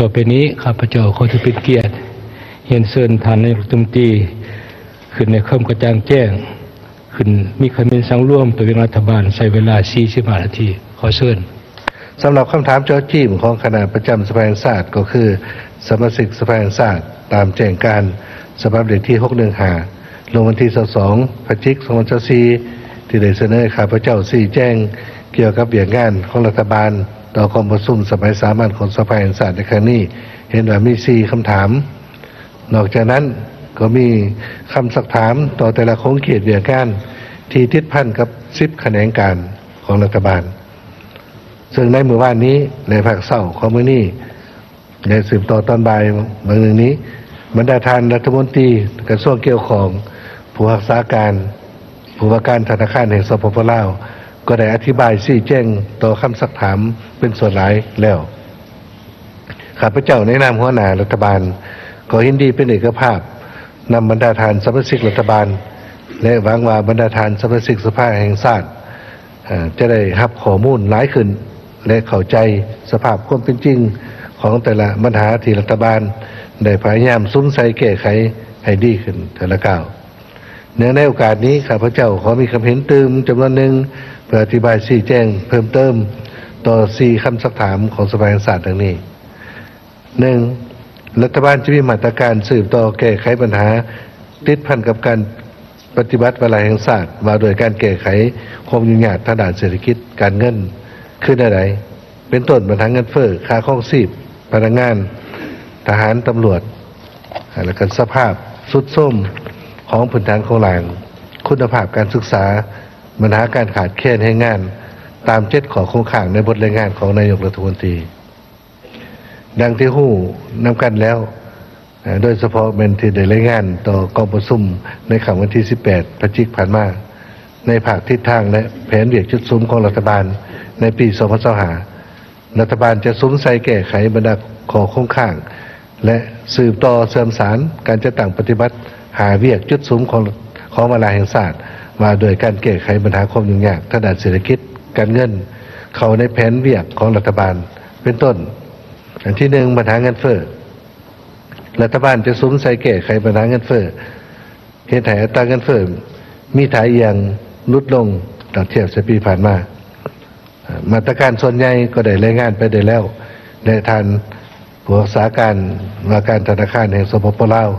ต่อไปนี้ข้าพเจ้าขอถือเป็นเกียรติเรียนเชิญท่านนายกรัฐมนตรีขึ้นในคำกระจ่างแจ้งขึ้นมีคำเป็นสังร่วมตัวเป็นรัฐบาลใช้เวลา45 นาทีขอเชิญสำหรับคำถามเจ้าจิ้มของคณะประจำสภาแห่งชาติก็คือสมาชิกสภาแห่งชาติตามแจ้งการฉบับเลขที่615ลงวันที่22 พฤศจิกายน 2024ที่ได้เสนอข้าพเจ้าชี้แจงเกี่ยวกับเรื่องงานของรัฐบาลต่อกองประชุมสมัยสามัญของสภาแห่งชาติในครั้งนี้เห็นว่ามี4คำถามนอกจากนั้นก็มีคำสักถามต่อแต่ละโครงเขตเรื่องงานที่ติดพันกับ10แขนงการของรัฐบาลซึ่งในมื้อวานนี้ในภาคเช้าของมื้อนี้ในสืบต่อตอนบ่ายบางเรื่องนี้บรรดาท่านรัฐมนตรีกระทรวงเกี่ยวข้องผู้รักษาการผู้ว่าการธนาคารแห่งสปป.ลาวก็ได้อธิบายชี้แจงต่อคำสักถามเป็นส่วนหลายแล้วข้าพเจ้าในนามหัวหน้ารัฐบาลก็ยินดีเป็นเอกภาพนำบรรดาท่านสมาชิกรัฐบาลและหวังว่าบรรดาท่านสมาชิกสภาแห่งชาติจะได้รับข้อมูลหลายขึ้นและเข้าใจสภาพความเป็นจริงของแต่ละปัญหาที่รัฐบาลได้พยายามซุ้มใส่แก้ไขให้ดีขึ้นแต่ละก้าวเนื่องในโอกาสนี้ข้าพเจ้าขอมีคำเห็นเติมจำนวนหนึ่งเพื่ออธิบายชี้แจงเพิ่มเติมต่อ4คำสักถามของสภาแห่งชาติดังนี้ 1. รัฐบาลจะมีมาตรการสืบต่อแก้ไขปัญหาติดพันกับการปฏิบัติเวลาแห่งชาติว่าโดยการแก้ไขความยุ่งยากทางด้านเศรษฐกิจการเงินคือใดเป็นต้นปัญหาเงินเฟ้อค่าครองชีพพนักงานทหารตำรวจและก็สภาพทรุดโทรมของพื้นฐานของแหล่งคุณภาพการศึกษาปัญหาการขาดแคลนแรงงานตาม7ข้อคงค้างในบทรายงานของนายกรัฐมนตรีดังที่ฮู้นำกันแล้วโดยเฉพาะเป็นที่ได้รายงานต่อกองประชุมในค่ำวันที่18 พฤศจิกายนผ่านมาในภาคทิศทางและแผนเวียกจุดซุ้มของรัฐบาลในปี2025รัฐบาลจะซุ้มใส่แก้ไขบรรดาข้อคงค้างและสืบต่อเสริมสารการจัดตั้งปฏิบัติหาเวียกจุดซุ้มของเวลาแห่งชาติมาโดยการแก้ไขปัญหาความยุ่งยากทางด้านเศรษฐกิจการเงินเข้าในแผนเวียกของรัฐบาลเป็นต้นอันที่1ปัญหาเงินเฟ้อรัฐบาลจะซุ้มใส่แก้ไขปัญหาเงินเฟ้อเหตุให้อัตราเงินเฟ้อมีถ่ายเอียงลดลงต่อเทียบกับปีผ่านมามาตรการส่วนใหญ่ก็ได้รายงานไปได้แล้วในทางผู้รักษาการว่าการธนาคารแห่งสปป.ลาว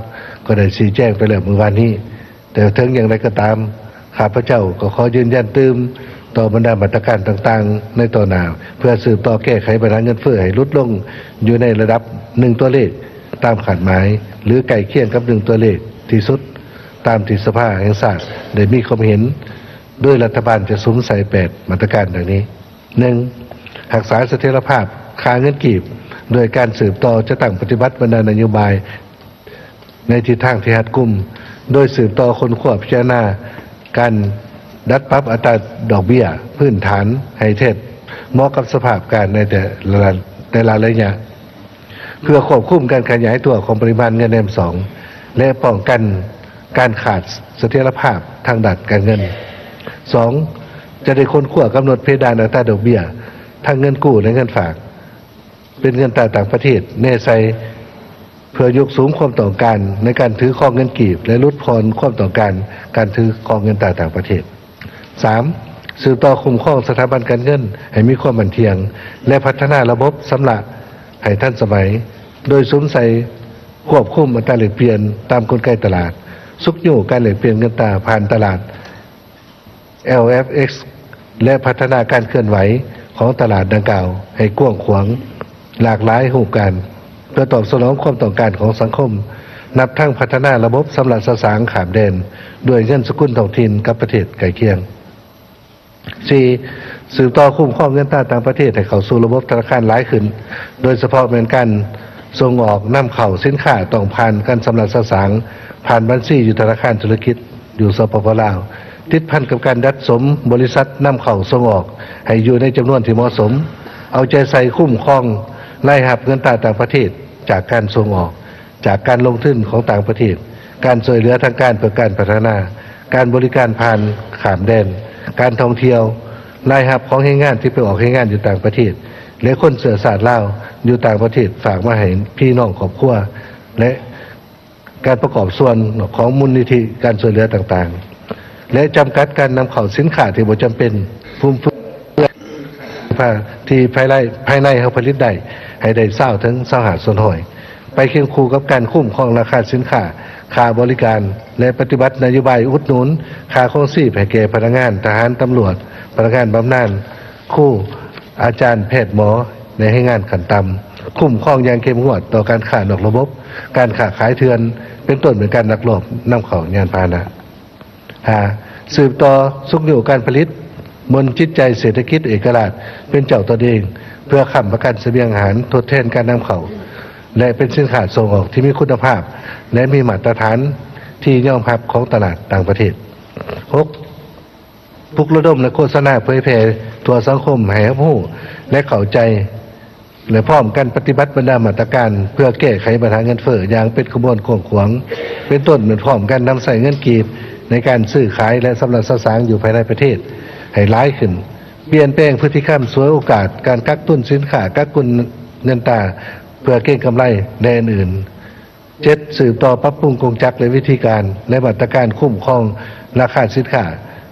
ก็ได้ชี้แจงไปแล้วเมื่อวานนี้แต่ถึงอย่างไรก็ตามข้าพเจ้าก็ขอยืนยันเติมต่อบรรดามาตรการต่างๆในต่อหน้าเพื่อสืบต่อแก้ไขปัญหาเงินเฟ้อให้ลดลงอยู่ในระดับ1ตัวเลขตามขาดหมายหรือใกล้เคียงกับ1ตัวเลขที่สุดตามที่สภาแห่งชาติได้มีความเห็นโดยรัฐบาลจะซุ้มใส่8มาตรการดังนี้ 1. รักษาเสถียรภาพค่าเงินกีบโดยการสืบต่อจะตั้งปฏิบัติบรรดานโยบายในทิศทางที่รัดกุมโดยสืบต่อคนขวบพิจารณาการดัดปรับอัตราดอกเบี้ยพื้นฐานให้เทศเหมาะกับสภาพการในแต่ละระยะเพื่อควบคุมการขยายตัวของปริมาณเงินM2และป้องกันการขาดเสถียรภาพทางด้านการเงิน 2. จะได้ค้นคว้ากำหนดเพดานอัตราดอกเบี้ยทั้งเงินกู้และเงินฝากเป็นเงินตราต่างประเทศแน่ใจเพื่อยกสูงความต้องการในการถือครองเงินกีบและลดพรความต้องการการถือครองเงินตราต่างประเทศ 3. สืบต่อคุ้มครองสถาบันการเงินให้มีความมั่นเที่ยงและพัฒนาระบบสำหรับให้ทันสมัยโดยซุ้มใส่ควบคุมอัตราแลกเปลี่ยนตามกลไกตลาดสุกอยู่การแลกเปลี่ยนเงินตราผ่านตลาด LFX และพัฒนาการเคลื่อนไหวของตลาดดังกล่าวให้กว้างขวางหลากหลายรูปแบบเพื่อตอบสนองความต้องการของสังคมนับทั้งพัฒนาระบบสำหรับสสารขามแดนด้วยเงินสกุลท้องถิ่นกับประเทศใกล้เคียง 4. สืบต่อคุ้มครองเงินตราต่างประเทศให้เข้าสู่ระบบธนาคารหลายขึ้นโดยเฉพาะเป็นการส่งออกนำเข้าสินค้าต้องผ่านการสำหรับสสารผ่านบัญชีอยู่ธนาคารธุรกิจอยู่สปป.ลาวติดพันกับการดัดสมบริษัทนำเข้าส่งออกให้อยู่ในจำนวนที่เหมาะสมเอาใจใส่คุ้มครองรายรับเงินตราต่างประเทศจากการส่งออกจากการลงทุนของต่างประเทศการช่วยเหลือทางการเพื่อการพัฒนาการบริการผ่านขามแดนการท่องเที่ยวรายรับของแรงงานที่ไปออกแรงงานอยู่ต่างประเทศ และคนเสือศาสตร์ลาวอยู่ต่างประเทศฝากมาให้พี่น้องครอบครัวและการประกอบส่วนของมูลนิธิการช่วยเหลือต่างๆและจำกัดการนำเข้าสินค้าที่บ่จำเป็นฟุ่มเฟือยที่ภายในเขาผลิตได้ให้ได้20ถึง25ส่วนห้อยไปเคียงคู่กับการคุ้มครองราคาสินค้าค่าบริการและปฏิบัตินโยบายอุดหนุนค่าครองชีพให้แก่พนักงานทหารตำรวจพนักงานบำนาญครูอาจารย์แพทย์หมอในให้งานขั้นต่ำคุ้มครองอย่างเข้มงวดต่อการค้านอกระบบการค้าขายเถื่อนเป็นต้นเป็นการลักลอบนำเข้ายานพาหนะสืบต่อสุขอยู่การผลิตบนจิตใจเศรษฐกิจเอกราชเป็นเจ้าตัวเองเพื่อค้ำประกันเสบียงอาหารทดแทนการนำเข้าและเป็นสินค้าส่งออกที่มีคุณภาพและมีมาตรฐานที่ยอมรับของตลาดต่างประเทศ 6. ปลุกระดมและโฆษณาเผยแพร่ทั่วสังคมให้ผู้และเข้าใจและพร้อมกันปฏิบัติบรรดามาตรการเพื่อแก้ไขปัญหาเงินเฟ้ออย่างเป็นขบวนขวางเป็นต้นเหมือนพร้อมกันนำใส่เงินกีบในการซื้อขายและสำหรับสสางอยู่ภายในประเทศให้ร้ายขึ้นเปลี่ยนแปลงพฤติกรรมสวยโอกาสการกักตุนสินค้ากักตุนเงินตราเพื่อเก็งกำไรแดนอื่น 7. สืบต่อปรับปรุงกงจักรและวิธีการและมาตรการคุ้มครองราคาสินค้า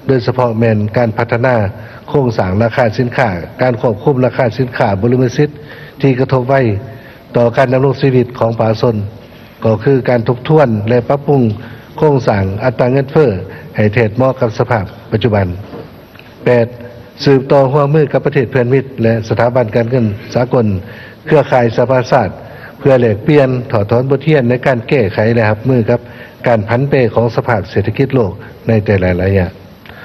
โดยเฉพาะแมนการพัฒนาโครงสร้างราคาสินค้าการควบคุมราคาสินค้าบริมสิทธิ์ที่กระทบไว้ต่อการดำรงชีวิตของประชาชนก็คือการทบทวนและปรับปรุงโครงสร้างอัตราเงินเฟ้อให้เทียบเหมาะกับสภาพปัจจุบัน 8. สืบต่อร่วมมือกับประเทศเพื่อนมิตรและสถาบันการเงินสากลเครือข่ายสหประชาชาติเพื่อแลกเปลี่ยนถอดถอนบทเรียนในการแก้ไขและรับมือกับการผันเปของสภาพเศรษฐกิจโลกในแต่ละระยะ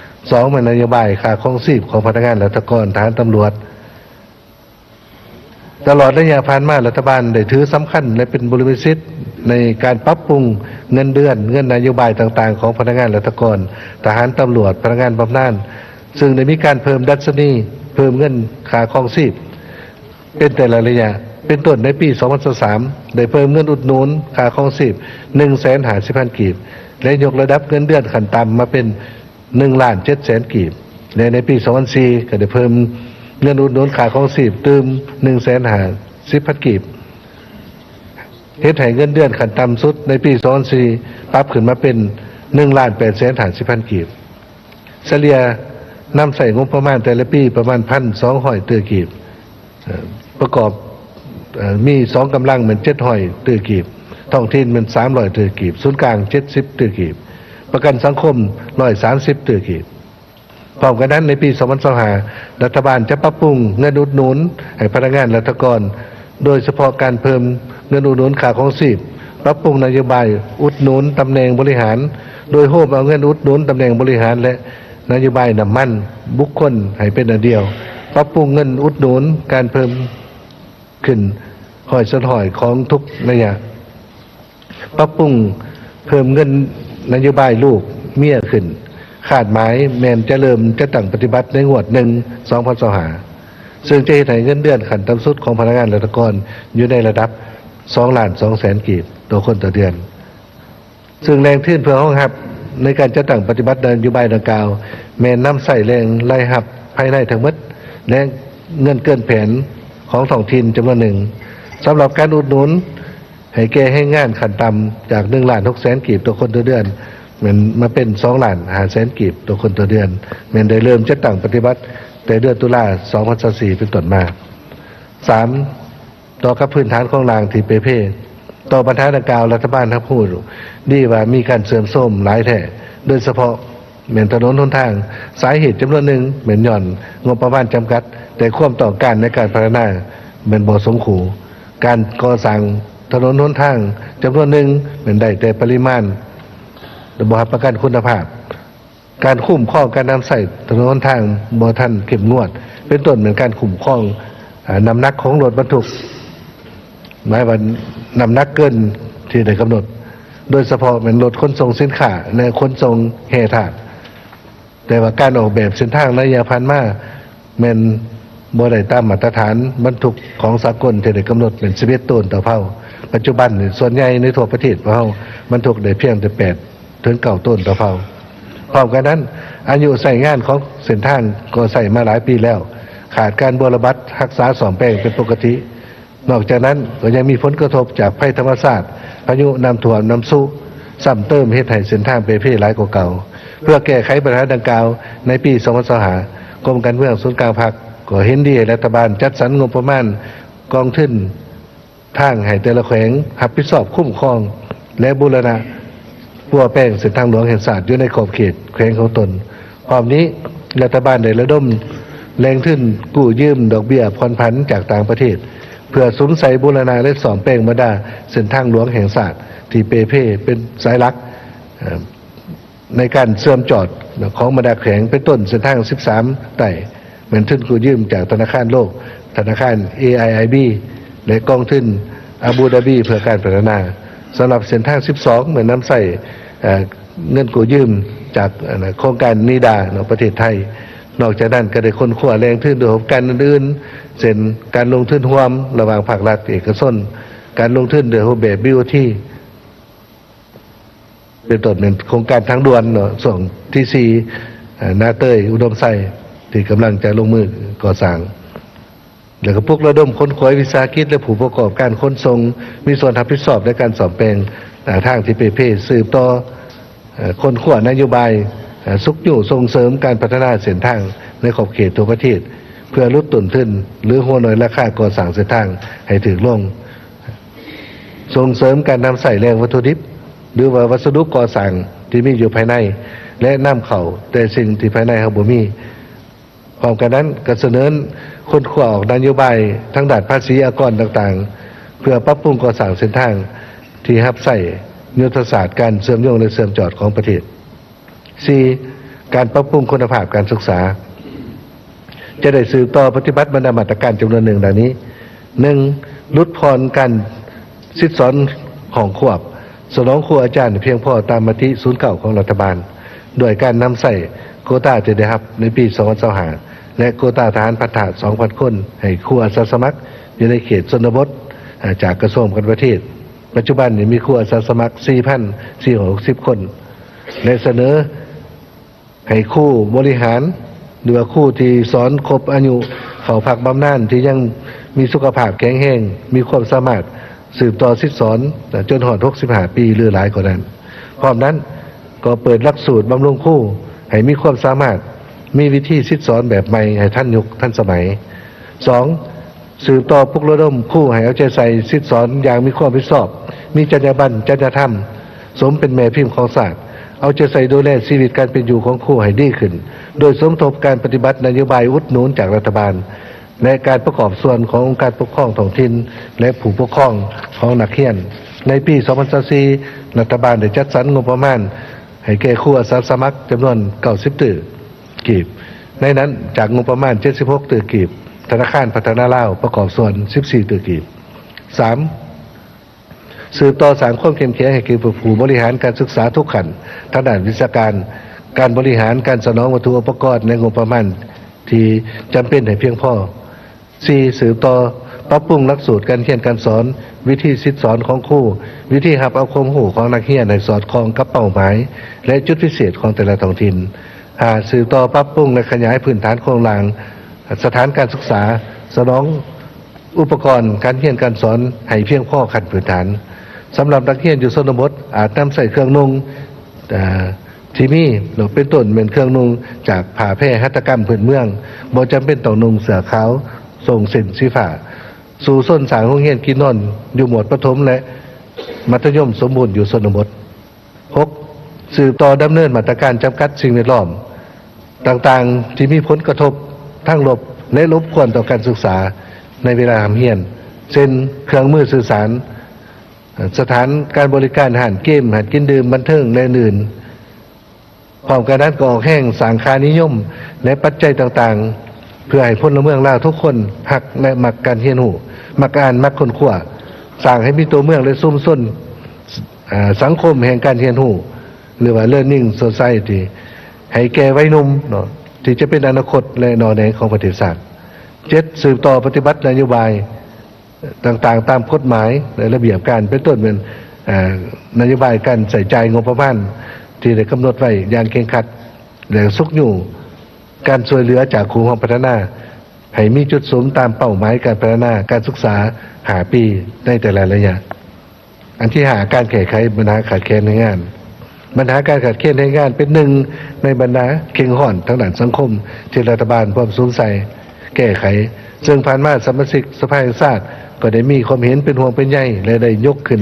2. นโยบายค่าครองชีพของพนักงานราชการทหารตำรวจตลอดระยะผ่านมารัฐบาลได้ถือสำคัญและเป็นบริษัทในการปรับปรุงเงินเดือนเงินนโยบายต่างๆของพนักงานราชการทหารตำรวจพนักงานบำนาญซึ่งได้มีการเพิ่มดัชนีเพิ่มเงินค่าครองชีพเป็นแต่ละระยะเป็นต้นในปี 2023 ได้เพิ่มเงินอุดหนุนค่าครองชีพ 150,000 กีบและยกระดับเงินเดือนขั้นต่ำมาเป็น 1,700,000 กีบและในปี 2004 ก็ได้เพิ่มเงินอุดหนุนค่าครองชีพตื่ม 150,000 กีบเฮ็ดให้เงินเดือนขั้นต่ำสุดในปี 2004 ปรับขึ้นมาเป็น 1,850,000 กีบเฉลี่ยนำใส่งบประมาณแต่ละปีประมาณ 1,200 ตื้อกีบประกอบมี2กำลังเหมือน700ตื้อกีบท้องถิ่นเป็น300ตื้อกีบศูนย์กลาง70ตื้อกีบประกันสังคม130ตื้อกีบพร้อมกันนั้นในปี 2025 รัฐบาลจะปรับปรุงเงินอุดหนุนให้พนักงานราชการโดยเฉพาะการเพิ่มเงินอุดหนุนค่าครองชีพปรับปรุงนโยบายอุดหนุนตำแหน่งบริหารโดยโฮมเอาเงินอุดหนุนตำแหน่งบริหารและนโยบายน้ำมันบุคคลให้เป็นอันเดียวปรับปรุงเงินอุดหนุนการเพิ่มขึ้นหอยสนหอยของทุกระยะปรับปรุงเพิ่มเงินนโยบายลูกเมียขึ้นขาดหมายแมนจะเริ่มจะตั้งปฏิบัติในงวด1/2025ซึ่งจะเห็นให้เงินเดือนขั้นต่ำสุดของพนักงานราชการอยู่ในระดับ 2,200,000 กีบต่อคนต่อเดือนซึ่งแรงทื่นเพื่อห้องรับในการจะตั้งปฏิบัตินโยบายดังกล่าวแมนน้ำใส่แรงไล่หับภายในทั้งหมดและเงินเกินแผนของท้องถิ่นจำนวนหนึ่งสำหรับการอุดหนุนให้แก่ให้งานขั้นต่ำจาก 1,600,000 กีบต่อคนต่อเดือนเหมือนมาเป็น 2,500,000 กีบต่อคนต่อเดือนแม้นได้เริ่มจะตั้งปฏิบัติแต่เดือนตุลา2024เป็นต้นมา 3. ต่อกับพื้นฐานของรางที่เปเพต่อปัญหาดังกล่าวรัฐบาลทั้งพูดดีว่ามีการเสื่อมโทรมหลายแท้โดยเฉพาะเหมือนถนนหนทางสาเหตุจำนวนหนึ่งเหมือนหย่อนงบประมาณจำกัดแต่ความต้องการในการพัฒนาเหมือนบ่สมคูการก่อสร้างถนนหนทางจำนวนหนึ่งเหมือนได้แต่ปริมาณบ่รับประกันคุณภาพการคุ้มครองการนำใส่ถนนหนทางบ่ทันเข้มงวดเป็นต้นเหมือนการคุ้มครองน้ำหนักของรถบรรทุกหมายว่าน้ำหนักเกินที่ได้กำหนดโดยเฉพาะเป็นรถขนส่งสินค้าและขนส่งแห่ธาตุแต่ว่าการออกแบบเส้นทางระยะผ่านมาแม่นบ่ได้ตามมาตรฐานบรรทุกของสากลที่ได้กำหนดเป็น11 ตันต่อเผาปัจจุบันส่วนใหญ่ในทั่วประเทศเฮาบรรทุกได้เพียงแต่8 ถึง 9 ตันต่อเผาพร้อมกันนั้นอายุใช้งานของเส้นทางก็ใช้มาหลายปีแล้ว ขาดการบำบัดรักษาซ่อมแปลงเป็นปกตินอกจากนั้นก็ยังมีผลกระทบจากภัยธรรมชาติพายุน้ำท่วมน้ำซุซ้ำเติมเฮ็ดให้เส้นทางไปเพหลายกว่าเก่าเพื่อแก้ไขปัญหาดังกล่าวในปี2025กรมการเมืองศูนย์กลางภาคก็เห็นดีรัฐบาลจัดสรรงบประมาณกองทุนทางให้แต่ละแขวงรับผิดชอบคุ้มครองและบูรณะปัวแป้งเส้นทางหลวงแห่งชาติอยู่ในขอบเขตแขวงของตนพร้อมนี้รัฐบาลได้ระดมแรงทุนกู้ยืมดอกเบี้ยผ่อนผันจากต่างประเทศเพื่อสมใส่บูรณะและซ่อมแปลงมาดาเส้นทางหลวงแห่งชาติที่เปเพเป็นสายหลักในการเชื่อมจอดของบรรดาแขวงเป็นต้นเส้นทาง13ไต่เหมือนทุนกู้ยืมจากธนาคารโลกธนาคาร AIIB และกองทุนอาบูดาบีเพื่อการพัฒนาสำหรับเส้นทาง12เหมือนน้ำใส่เงินกู้ยืมจากโครงการนิดาในประเทศไทยนอกจากนั้นก็ได้คนขว้าแรงทุนโดยการอื่นๆเช่นการลงทุนร่วมระหว่างภาครัฐเอกชนการลงทุนโดยรูปแบบ BOT เป็นต้นเป็นโครงการทางด่วนส่งที่4นาเตยอุดมไซที่กำลังจะลงมือก่อสร้างแล้วก็พวกระดมค้นคว้าวิสาหกิจและผู้ประกอบการขนส่งมีส่วนรับผิดชอบในการซ่อมแปลงทางที่เปเพสืบต่อคนขว้านโยบายสุขอยู่ส่งเสริมการพัฒนาเส้นทางในขอบเขตทั่วประเทศเพื่อลดต้นทุนหรือหัวหน่อยราคาก่อสร้างเส้นทางให้ถึงลงส่งเสริมการนำใส่แรงวัตถุดิบหรือว่าวัสดุก่อสร้างที่มีอยู่ภายในและนำเข้าแต่สิ่งที่ภายในเฮาบ่มีพร้อมกันนั้นก็เสนอคนขว้าออกนโยบายทั้งด้านภาษีอากรต่างๆเพื่อปรับปรุงก่อสร้างเส้นทางที่รับใช้ยุทธศาสตร์การเชื่อมโยงและเชื่อมจอดของประเทศ 4. การปรับปรุงคุณภาพการศึกษาจะได้สืบต่อปฏิบัติบรรดามาตรการจำนวนหนึ่งดังนี้ 1. ลดผ่อนการสิทธิสอนของขวบสนองครูอาจารย์เพียงพอตามมติ09ของรัฐบาลโดยการนำใส่โควต้าที่ได้รับในปี2025และโควต้าทหารพัฒนา 2,000 คนให้ครูอาสาสมัครอยู่ในเขตชนบทจากกระทรวงการประเทศปัจจุบันมีครูอาสาสมัคร 4,460 คนและเสนอให้ครูบริหารหรือว่าครูที่สอนครบอายุเข้าพักบำนาญที่ยังมีสุขภาพแข็งแรงมีความสามารถสืบต่อสิทธิสอนจนหอด65 ปีหรือหลายกว่านั้นพร้อมนั้นก็เปิดหลักสูตรบำรุงครูให้มีความสามารถมีวิธีสิทธิสอนแบบใหม่ให้ทันยุคทันสมัย 2. สืบต่อปลุกระดมครูให้เอาใจใส่สิทธิสอนอย่างมีความรับผิดชอบมีจรรยาบรรณจริยธรรมสมเป็นแม่พิมพ์ของศาสตร์เอาใจใส่ดูแลชีวิตการเป็นอยู่ของครูให้ดีขึ้นโดยสมทบการปฏิบัตินโยบายอุดหนุนจากรัฐบาลและการประกอบส่วนขององค์การปกครองท้องถิ่นและผู้ปกครองของนักเรียนในปี2024รัฐบาลได้จัดสรรงบประมาณให้แก่ครูอาสาสมัครจำนวน90ตึกกีบในนั้นจากงบประมาณ76ตึกกีบธนาคารพัฒนาลาวประกอบส่วน14ตึกกีบ 3. สืบต่อสร้างความเข้มแข็งให้แก่ผู้บริหารการศึกษาทุกขั้นทางด้านวิชาการการบริหารการสนองวัตถุอุปกรณ์ในงบประมาณที่จำเป็นให้เพียงพอ 4. สืบต่อปรับปรุงหลักสูตรการเรียนการสอนวิธีสิทธิสอนของครูวิธีรับเอาความรู้ของนักเรียนให้สอดคล้องกับเป้าหมายและจุดพิเศษของแต่ละท้องถิ่น 5. สืบต่อปรับปรุงและขยายพื้นฐานโครงสร้างสถานการศึกษาสนองอุปกรณ์การเรียนการสอนให้เพียงพอขั้นพื้นฐานสำหรับนักเรียนอยู่ชนบทอาจนำใส่เครื่องนุ่งที่มีเป็นต้นเป็นเครื่องนุ่งจากผ้าแพร่หัตถกรรมพื้นเมืองบ่จำเป็นต้องนุ่งเสื้อขาวทรงเส้นสีฟ้าสู่ส้นสางโรงเรียนกินนอนอยู่หมวดประถมและมัธยมสมบูรณ์อยู่ชนบท 6. สืบต่อดำเนินมาตรการจำกัดสิ่งแวดล้อมต่างๆที่มีผลกระทบทั้งลบและรบกวนต่อการศึกษาในเวลาเรียนเช่นเครื่องมือสื่อสารสถานการบริการอาหารเกมอาหารกินดื่มบันเทิงและอื่นพร้อมกันนั้นก็ออกแห่งสังคานิยมและปัจจัยต่างๆเพื่อให้พลเมืองลาวทุกคนหักและมักการเรียนรู้มักอ่านมักค้นคว้าสร้างให้มีตัวเมืองและซุ่มซ่นสังคมแห่งการเรียนรู้หรือว่า learning society ให้แก่วัยหนุ่มที่จะเป็นอนาคตและหน่อแหนของประเทศชาติ 7. สืบต่อปฏิบัตินโยบายต่างๆตามกฎหมายและระเบียบการเป็นต้นเป็นนโยบายการใส่ใจงบประมาณที่ได้กำหนดไว้อย่างเคร่งครัดและสุกอยู่การช่วยเหลือจากครูห้องพัฒนา ให้มีจุดสูงตามเป้าหมายการพัฒนาการศึกษาหาปีในแต่ละระยะอันที่หาการแก้ไขปัญหาขาดแคลนในงานปัญหาการขาดแคลนในงานเป็นหนึ่งในบรรดาเข่งห่อนทางด้านสังคมที่รัฐบาลพร้อมสวมใส่แก้ไขซึ่งผ่านมาสมาชิกสภาแห่งชาติก็ได้มีความเห็นเป็นห่วงเป็นใยและได้ยกขึ้น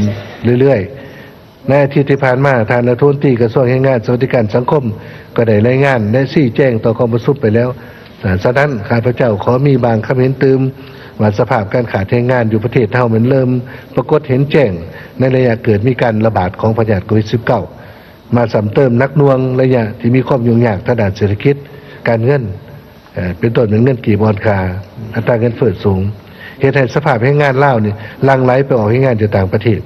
เรื่อยๆในอาทิตย์ที่ผ่านมาทางรัฐมนตรีกระทรวงแรงงานสวัสดิการสังคมก็ได้รายงานและชี้แจงต่อกองประชุมไปแล้วฉะนั้นข้าพเจ้าขอมีบางคำเห็นตืมว่าสภาพการขาดแรงงานอยู่ประเทศเฮามันเริ่มปรากฏเห็นแจ้งในระยะเกิดมีการระบาดของพยาธิโควิด -19 มาซ้ำเติมนักหน่วงระยะที่มีความยุ่งยากทางด้านเศรษฐกิจการเงินเป็นต้นเป็นเงินกี่บอนคาอัตราเงินเฟ้อสูงเหตุให้สภาพแรงงานลาวนี่หลั่งไหลไปออกแรงงานอยู่ต่างประเทศ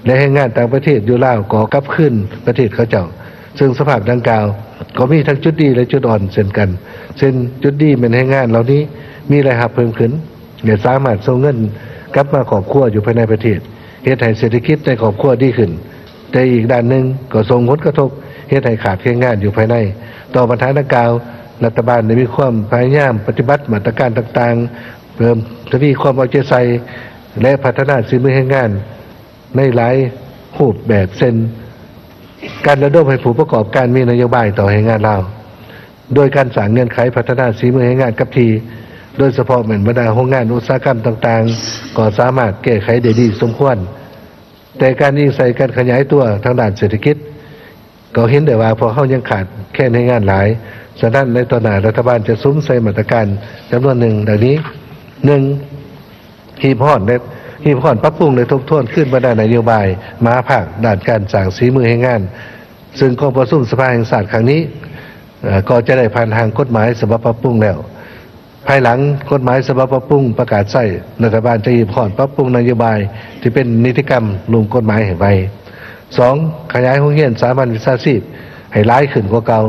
และแรงงานต่างประเทศอยู่ลาวก็กลับขึ้นประเทศเขาเจ้าซึ่งสภาพดังกล่าวก็มีทั้งจุดดีและจุดอ่อนเช่นกันเช่นจุดดีเป็นแรงงานเหล่านี้มีรายรับเพิ่มขึ้นและสามารถส่งเงินกลับมาครอบครัวอยู่ภายในประเทศเหตุให้เศรษฐกิจในครอบครัวดีขึ้นแต่อีกด้านหนึ่งก็ส่งผลกระทบเหตุให้ขาดแรงงานอยู่ภายในต่อปัญหาดังกล่าวรัฐบาลได้มีความพยายามปฏิบัติมาตรการต่างๆเพิ่มทวีความเอาใจใส่และพัฒนาฝีมือแรงงานในหลายรูปแบบเช่นการระดมให้ผู้ประกอบการมีนโยบายต่อแรงงานลาวโดยการสร้างเงื่อนไขพัฒนาฝีมือแรงงานกับทีโดยเฉพาะเหมือนบรรดาโรงงานอุตสาหกรรมต่างๆก็สามารถแก้ไขได้ดีสมควรแต่การยิงใส่การขยายตัวทางด้านเศรษฐกิจก็เห็นได้ว่าพอเขายังขาดแค่ในงานหลายฉะนั้นในตอนหน้ารัฐบาลจะซุ้มใส่มาตรการจำนวนหนึ่งดังนี้หนึ่งหีบห่อนปรับปรุงในทบทวนขึ้นบรรดานโยบายมาภาคด้านการสร้างฝีมือแรงงานซึ่งกองประชุมสภาแห่งชาติครั้งนี้ก็จะได้ผ่านทางกฎหมายฉบับปรับปรุงแล้วภายหลังกฎหมายฉบับปรับปรุงประกาศใช้รัฐบาลจะหีบห่อนปรับปรุงนโยบายที่เป็นนิติกรรมรวมกฎหมายแห่งใบสองขยายโรงเรียนสามัญวิชาชีพให้หลายขึ้นกว่าเก่า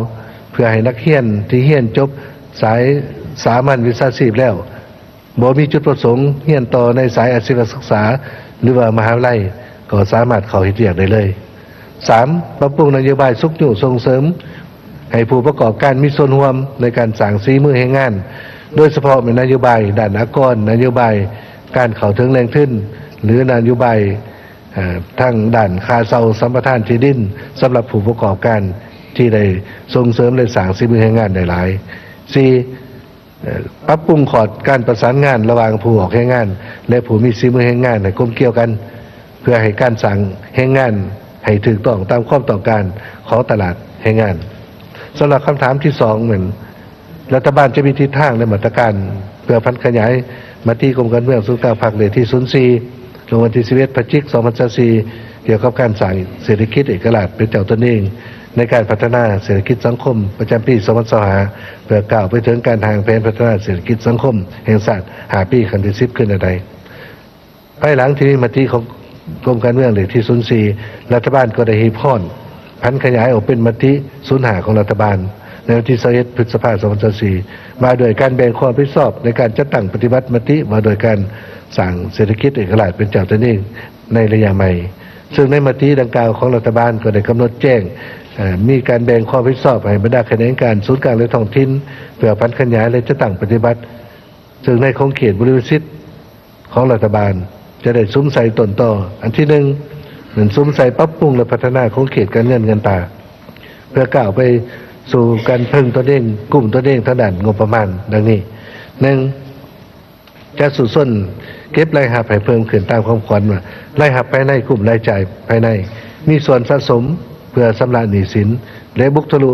เพื่อให้นักเรียนที่เรียนจบสายสามัญวิชาชีพแล้วบ่มีจุดประสงค์เรียนต่อในสายอาชีวศึกษาหรือว่ามหาวิทยาลัยก็สามารถเข้าเฮ็ดเวียกได้เลยสามปรับปรุงนโยบายสุขอยู่ส่งเสริมให้ผู้ประกอบการมีส่วนร่วมในการสร้างฝีมือแรงงานโดยเฉพาะเป็นนโยบายด้านอากรนโยบายการเข้าถึงแหล่งทุนหรือนโยบายทางด้านค่าเช่าสัมปทานที่ดินสำหรับผู้ประกอบการที่ได้ส่งเสริมและสร้างฝีมือแรงงานได้หลายสี่ปรับปรุงขอดการประสานงานระหว่างผู้ออกแรงงานและผู้มีฝีมือแรงงานให้กลมเกลี่ยวกันเพื่อให้การสั่งแรงงานให้ถูกต้องตามความต้องการของตลาดแรงงานสำหรับคำถามที่สองเหมือนรัฐบาลจะมีทิศทางและมาตรการเพื่อพัฒนาขยายมติกรมการเมืองสู่การภาคเลขที่04ลงวันที่11พฤศจิกายน2024เกี่ยวกับการสร้างเศรษฐกิจเอกราชเป็นเจ้าตนเองในการพัฒนาเศรษฐกิจสังคมประจำปี2025เพื่อก้าวไปถึงการทางแผนพัฒนาเศรษฐกิจสังคมแห่งชาติ5 ปีขั้นที่10ขึ้นใดภายหลังที่มีมติของกรมการเมืองเลขที่04รัฐบาลก็ได้หีบห่อนพันขยายออกเป็นมติ05ของรัฐบาลในวันที่21พฤษภาคม2024มาโดยการแบ่งความรับผิดชอบในการจัดตั้งปฏิบัติมติมาโดยการสร้างเศรษฐกิจเอกราชเป็นเจ้าตนเองในระยะใหม่ซึ่งในมติดังกล่าวของรัฐบาลก็ได้กำหนดแจ้งมีการแบ่งความรับผิดชอบให้บรรดาคณะกรรมการศูนย์กลางและท้องถิ่นเพื่อพันขยายและจัดตั้งปฏิบัติซึ่งในของเขตบริเวณสิทธิ์ของรัฐบาลจะได้ซุ้มใส่ต้นต่ออันที่หนึ่งเหมือนซุ้มใส่ปรับปรุงและพัฒนาของเขตการเงินการตาเพื่อก้าวไปสู่การพึ่งตนเองกลุ่มตนเองทางด้านงบประมาณดังนี้หนึ่งจะสู่ส้นเก็บรายรับให้เพิ่มขึ้นตามความควรว่ารายรับภายในกลุ่มรายจ่ายภายในมีส่วนสะสมเพื่อชำระหนี้สินและบุกทะลุ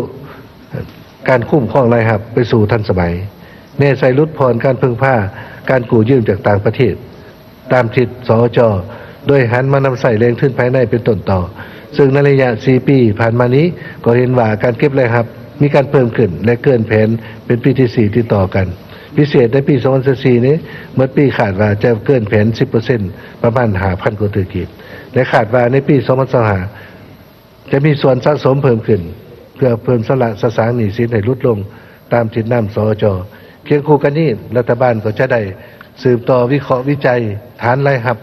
การคุ้มครองรายรับไปสู่ทันสมัยแน่ใจลดผ่อนการพึ่งพาการกู้ยืมจากต่างประเทศตามทิศสจ.โดยหันมานำใส่แรงทุนภายในเป็นต้นต่อซึ่งในระยะ4 ปีผ่านมานี้ก็เห็นว่าการเก็บรายรับมีการเพิ่มขึ้นและเกินแผนเป็นปีที่4ติดต่อกันพิเศษในปี2024นี้เมื่อปีขาดว่าจะเกินแผน 10% ประมาณ 5,000 กว่าธุรกิจและขาดว่าในปี2025จะมีส่วนสะสมเพิ่มขึ้นเพื่อเพิ่มสสางหนี้สินให้ลดลงตามทิศนำสจ.เคียงคู่กันนี้รัฐบาลก็จะได้สืบต่อวิเคราะห์วิจัยฐานรายรับ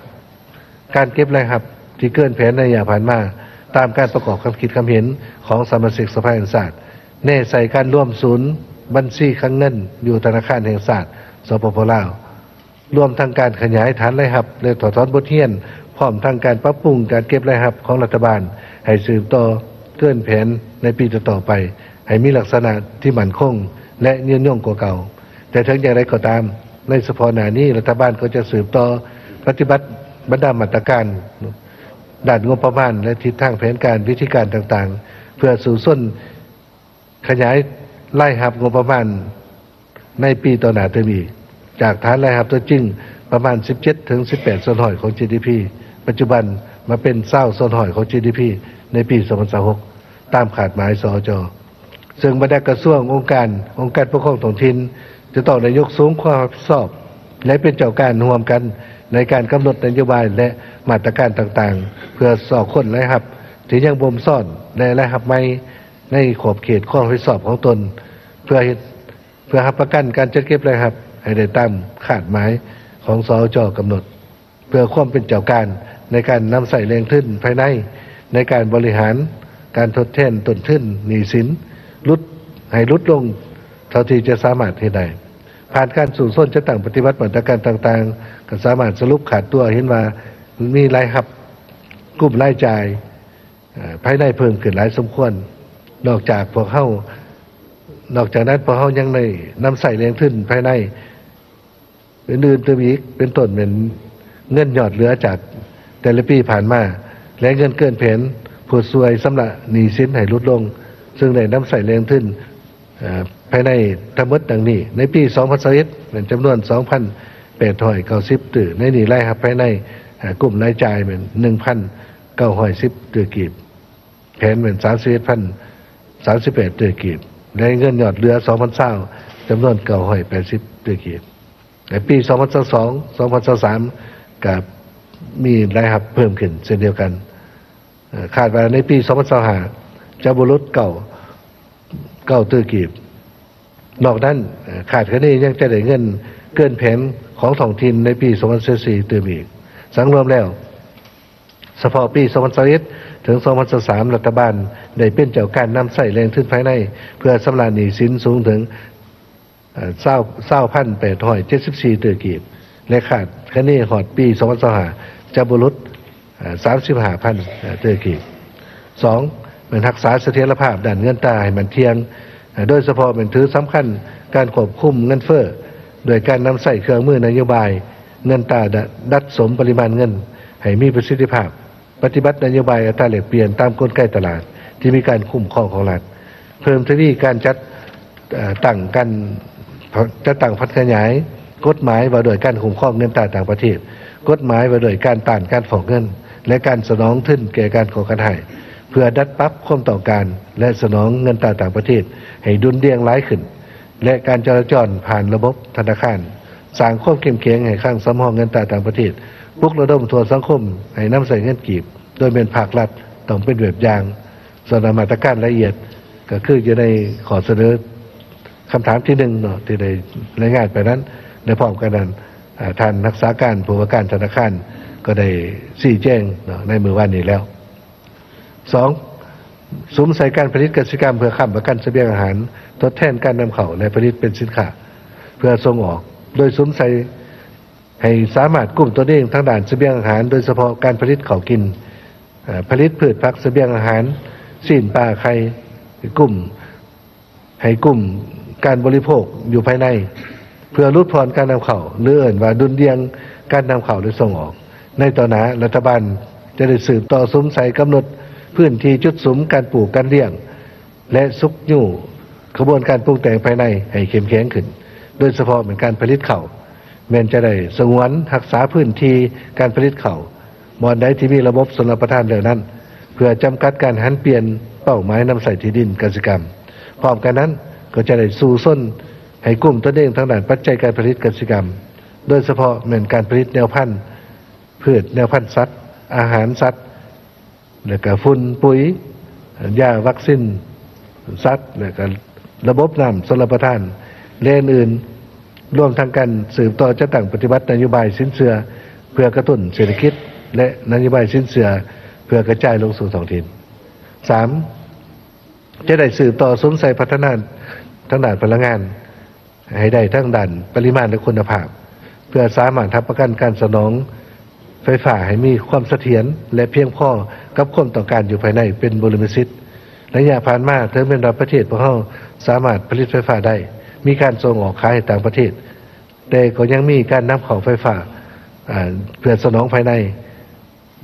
การเก็บรายรับที่เกินแผนในระยะผ่านมาตามการประกอบความคิดความเห็นของสมาชิกสภาแห่งชาติแน่ใส่การร่วมศูนย์บัญชีคลังเงินอยู่ธนาคารแห่งชาติ สปปลาวรวมทั้งการขยายฐานรายรับและถอดถอนบทเรียนพร้อมทั้งการปรับปรุงการเก็บรายรับของรัฐบาลให้สืบต่อเคลื่อนแผนในปีต่อไปให้มีลักษณะที่มั่นคงและยืนยงกว่าเก่าแต่ถึงอย่างไรก็ตามในเฉพาะหน้านี้รัฐบาลก็จะสืบต่อปฏิบัติบรรดามาตรการด้านงบประมาณและทิศทางแผนการวิธีการต่างๆเพื่อสู่ส้นขยายรายรับงบประมาณในปีต่อหน้าเติมอีกจากฐานรายรับตัวจริงประมาณ 17-18 ส่วนหอยของ GDP ปัจจุบันมาเป็น20ส่วนหอยของ GDP ในปี 2026 ตามขาดหมายสจ.ซึ่งบรรดากระทรวงองค์การปกครองท้องถิ่นจะต้องได้ยกสูงความรับผิดชอบและเป็นเจ้าการร่วมกันในการกำหนดนโยบายและมาตรการต่างๆเพื่อสอบคนรายรับที่ยังบ่มซ่อนและรายรับใหม่ในขอบเขตความรับผิดชอบของตนเพื่อรับประกันการจัดเก็บรายรับให้ได้ตามขาดหมายของสจ.กำหนดเพื่อความเป็นเจ้าการในการนำใส่แรงทุนภายในการบริหารการทดแทนต้นทุนหนี้สินลดลงเท่าที่จะสามารถให้ได้ผ่านการสู่ส้นจะตั้งปฏิบัติมาตรการต่างๆก็สามารถสรุปขาดตัวเห็นว่ามีรายรับกลุ่มรายจ่ายภายในเพิ่มขึ้นหลายสมควรนอกจากนั้นพวกเฮายังได้นำใส่แรงทุนภายในอื่นๆเติมอีกเป็นต้นเป็นเงินยอดเหลือจากแต่ละปีผ่านมาและเงินเกินแผนผู้ซวยสำหรับหนี้สินให้ลดลงซึ่งได้นำใส่แรงทุนภายในทั้งหมดดังนี้ในปี 2021เป็นจำนวน 2,890 ตื้อในนี้รายรับภายในกลุ่มรายจ่ายเป็น 1,910 ตื้อกีบแผนเป็น 31,038 ตื้อกีบและเงินยอดเหลือ 2020จำนวน 980 ตื้อกีบในปี 2022-2023กับมีรายรับเพิ่มขึ้นเช่นเดียวกันคาดว่าในปี 2025จะบรรลุเก้าตื้อกีบนอกนั้นขาดคะแนนยังจะได้เงินเกินแผนของท้องถิ่นในปี 2024 เติมอีกสังรวมแล้วเฉพาะปี 2021 ถึง 2023 รัฐบาลได้เป็นเจ้าการนำใส่แรงทุนภายในเพื่อชำระหนี้สินสูงถึง20,874 ตื้อกีบและขาดคะแนนหอดปี 2025 จะบรรลุ 35,000 ตื้อกีบ 2. เป็นรักษาเสถียรภาพด้านเงินตราให้มันเที่ยงโดยเฉพาะเป็นถือสำคัญการควบคุมเงินเฟ้อโดยการนำใส่เครื่องมือนโยบายเงินตราดัดสมปริมาณเงินให้มีประสิทธิภาพปฏิบัตินโยบายอัตราแลกเปลี่ยนตามกลไกตลาดที่มีการคุ้มครองของรัฐเพิ่มทวีการจัดตั้งพัฒนากฎหมายว่าโดยการคุ้มครองเงินตราต่างประเทศกฎหมายว่าโดยการต้านการฟอกเงินและการสนองทุนแก่การก่อการร้ายเพื่อดัดปรับความต้องการและสนองเงินตราต่างประเทศให้ดุลเดียงหลายขึ้นและการจราจรผ่านระบบธนาคารสร้างความเข้มแข็งให้ข้างสำรองเงินตราต่างประเทศปลุกระดมทั่วสังคมให้นำใส่เงินกีบโดยเป็นภาครัฐต้องเป็นแบบอย่างส่วนมาตรการละเอียดก็คือจะได้ขอเสนอคำถามที่1เนาะที่ได้รายงานไปนั้นในพร้อมกันนั้นท่านรักษาการผู้ว่าการธนาคารก็ได้ชี้แจงในมื้อวานนี้แล้ว 2. สุมใส่การผลิตกสิกรรมเพื่อค้ำประกันเสบียงอาหารทดแทนการนำเข้าและผลิตเป็นสินค้าเพื่อส่งออกโดยสุมใส่ให้สามารถกุมตัวเองทางด้านเสบียงอาหารโดยเฉพาะการผลิตข้าวกินผลิตพืชผักเสบียงอาหารสินปลาไข่กลุ่มการบริโภคอยู่ภายในเพื่อลดพรการนำเข้าหรือว่าดุลเดียงการนำเข้าหรือส่งออกในต่อหน้ารัฐบาลจะได้สืบต่อสุมใส่กำหนดพื้นที่จุดสุมการปลูกการเลี้ยงและซุกยู่ขบวนการปรุงแต่งภายในให้เข้มแข็งขึ้นโดยเฉพาะเหมือนการผลิตข้าวแม้นจะได้สงวนรักษาพื้นที่การผลิตข้าวบ่อนใดที่มีระบบชลประทานเหล่านั้นเพื่อจำกัดการหันเปลี่ยนเป้าหมายนำใส่ที่ดินกสิกรรมพร้อมกันนั้นก็จะได้สู่ส้นให้กลุ่มตนเองทางด้านปัจจัยการผลิตกสิกรรมโดยเฉพาะเหมือนการผลิตแนวพันธุ์พืชแนวพันธุ์สัตว์อาหารสัตว์และก็ฝุ่นปุ๋ยยาวัคซีนสัตว์และก็ระบบน้ำชลประทานและอื่นรวมทั้งการสืบต่อจะตั้งปฏิบัตินโยบายสินเชื่อเพื่อกระตุ้นเศรษฐกิจและนโยบายสินเชื่อเพื่อกระจายลงสู่ท้องถิ่น 3. จะได้สืบต่อสมใส่พัฒนาทางด้านพลังงาน ให้ได้ทั้งด้านปริมาณและคุณภาพ เพื่อสามารถรับประกันการสนองไฟฟ้าให้มีความเสถียรและเพียงพอกับความต้องการอยู่ภายในเป็นบริมสิทธิ์ระยะผ่านมาถึงเป็นประเทศพวกเราสามารถผลิตไฟฟ้าได้มีการส่งออกขายให้ต่างประเทศแต่ก็ยังมีการนำเข้าไฟฟ้าเพื่อสนองภายใน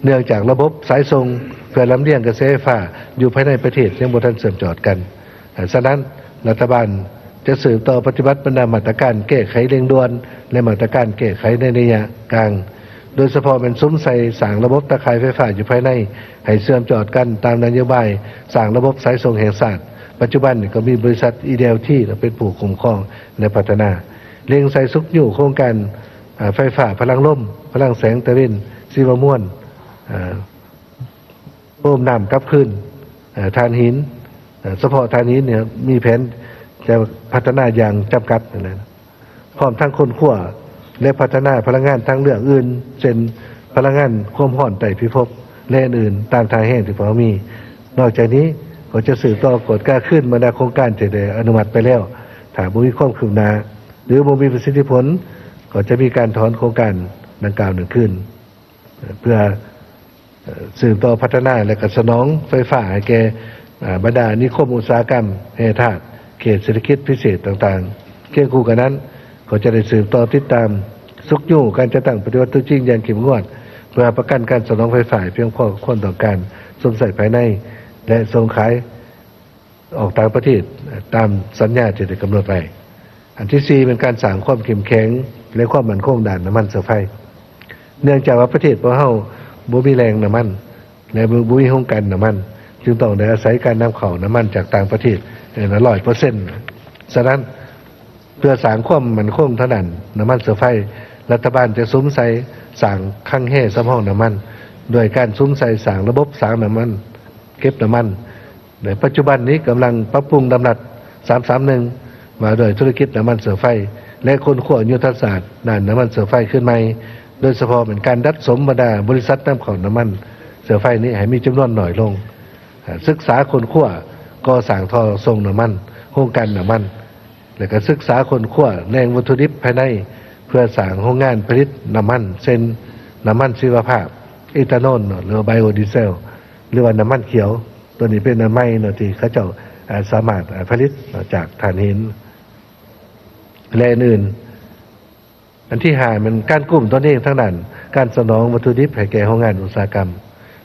เนื่องจากระบบสายส่งเพื่อลำเลียงกระแสไฟฟ้าอยู่ภายในประเทศยังบ่ทันเชื่อมต่อกันฉะนั้นรัฐบาลจะสืบต่อปฏิบัติบรรดามาตรการแก้ไขเร่งด่วนและมาตรการแก้ไขในระยะกลางโดยเฉพาะเป็นซุ้มใส่สร้างระบบตะข่ายไฟฟ้าอยู่ภายในให้เชื่อมต่อกันตามนโยบายสร้างระบบสายส่งแห่งชาติปัจจุบันก็มีบริษัทอีเดลที่เป็นผู้คุ้มครองและพัฒนาเร่งใส่สุกอยู่โครงการไฟฟ้าพลังลมพลังแสงตะวันสีมะม่วนโป้มน้ำกับขึ้นถ่านหินเฉพาะถ่านหินเนี่ยมีแผนจะพัฒนาอย่างจำกัดนะพร้อมทั้งคนขั้วและพัฒนาพลังงานทางเลือกอื่นเช่นพลังงานความร้อนใต้พิภพและอื่นตามทางแห้งที่พอมีนอกจากนี้ก็จะสืบต่อกฎการขึ้นบรรดาโครงการที่ได้อนุมัติไปแล้วถ้าบ่มีความคืบหน้าหรือบ่มีประสิทธิผลก็จะมีการถอนโครงการดังกล่าวนั้นขึ้นเพื่อสืบต่อพัฒนาและก็สนองไฟฟ้าให้แก่บรรดานิคมอุตสาหกรรมแห่งชาติเขตเศรษฐกิจพิเศษต่างๆเคียงคู่กันนั้นก็จะได้สืบต่อติดตามสุกยู่การจะตั้งปฏิวัติตัวจริงอย่างเข้มงวดเพื่อประกันการสนองไฟฟ้าเพียงพอคนต่อการสมใส่ภายในและส่งขายออกต่างประเทศตามสัญญาที่ได้กำหนดไว้อันที่4เป็นการสร้างความเข้มแข็งและความมั่นคงด้านน้ำมันเชื้อไฟเนื่องจากว่าประเทศของเราบ่มีแรงน้ำมันและบ่มีโครงการน้ำมันจึงต้องได้อาศัยการนำเข้าน้ำมันจากต่างประเทศ100%ฉะนั้นเพื่อสร้างความมั่นคงทางด้านน้ำมันเชื้อไฟรัฐบาลจะซุ้มใส่สร้างคลังแห่สำรองน้ำมันโดยการซุ้มใส่สร้างระบบสร้างน้ำมันเก็บน้ำมันในปัจจุบันนี้กำลังปรับปรุงดำรัส331มาโดยธุรกิจน้ำมันเชื้อไฟและคนขั้วยุทธศาสตร์ด้านน้ำมันเชื้อไฟขึ้นใหม่โดยเฉพาะเป็นการดัดสมบรรดาบริษัทนำเข้าน้ำมันเชื้อไฟนี้ให้มีจำนวนน้อยลงศึกษาคนขั้วก่อสร้างท่อส่งน้ำมันโครงการน้ำมันและก็ศึกษาคนขั้วแหล่งวัตถุดิบภายในเพื่อสร้างโรงงานผลิตน้ำมันเช่นน้ำมันชีวภาพเอทานอลหรือไบโอดีเซลหรือว่าน้ำมันเขียวตัวนี้เป็นน้ำมันที่เขาเจ้าสามารถผลิตจากถ่านหินและอื่นอันที่5มันการกลุ่มตนเองทั้งนั้นการสนองวัตถุดิบให้แก่โรงงานอุตสาหกรรม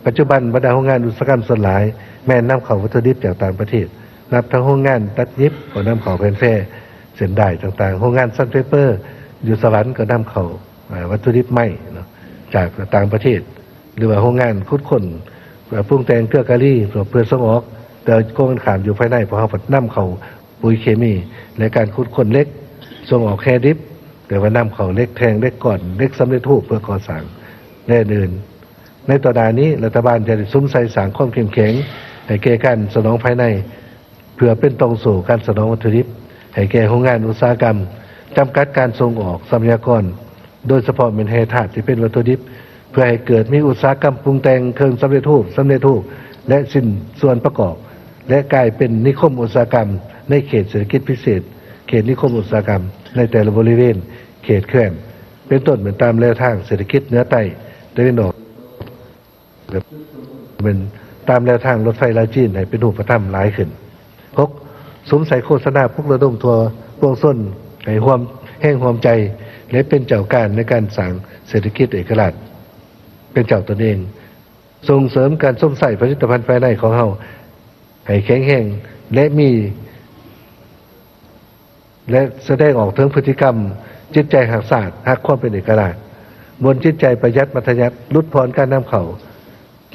ปัจจุบันบรรดาโรงงานอุตสาหกรรมส่วนหลายแม่นำเข้าวัตถุดิบจากต่างประเทศนับทั้งโรงงานตัดเย็บก็นำเข้าแผ่นแฟ้เส้นได้ต่างๆโรงงานซันเปเปอร์อยู่สวรรค์ก็นำเข้าวัตถุดิบไม้จากต่างประเทศหรือว่าโรงงานคุดค้นปรุงแต่งเครื่องกะหรี่เพื่อส่งออกแต่โครงการอยู่ภายในเพราะเขานำเข้าปุ๋ยเคมีและการคุดค้นเล็กส่งออกแค่ดิบแต่ว่านำเข้าเล็กแทงเล็กก่อนเล็กสำเร็จรูปเพื่อก่อสร้างและอื่นในต่อดานี้รัฐบาลจะซุ้มใส่สร้างความเข้มแข็งให้แก่การสนองภายในเพื่อเป็นตรงสู่การสนองวัตถุดิบให้แก่โรงงานอุตสาหกรรมจำกัดการส่งออกทรัพยากรโดยเฉพาะเป็นแร่ธาตุที่เป็นวัตถุดิบเพื่อให้เกิดมีอุตสาหกรรมปรุงแต่งเครื่องสำเร็จรูปและสิ้นส่วนประกอบและกลายเป็นนิคมอุตสาหกรรมในเขตเศรษฐกิจพิเศษเขตนิคมอุตสาหกรรมในแต่ละบริเวณเขตแคว้นเป็นต้นเหมือนตามแนวทางเศรษฐกิจเหนือใต้ตะวันออกเป็นตามแนวทางรถไฟลาวจีนให้เป็นรูปธรรมหลายขึ้น6สมใส่โฆษณาพวกระดมทัวร์พวงส้นให้ความแห้งความใจและเป็นเจ้าการในการสร้างเศรษฐกิจเอกราชเป็นเจ้าตนเองส่งเสริมการส้มใส่ผลิตภัณฑ์ภายในของเฮาให้แข็งแรงและมีและแสดงออกถึงพฤติกรรมจิตใจหักศาสตร์หักความเป็นเอกราชบนจิตใจประหยัดมัธยัติลดพรการนำเข้า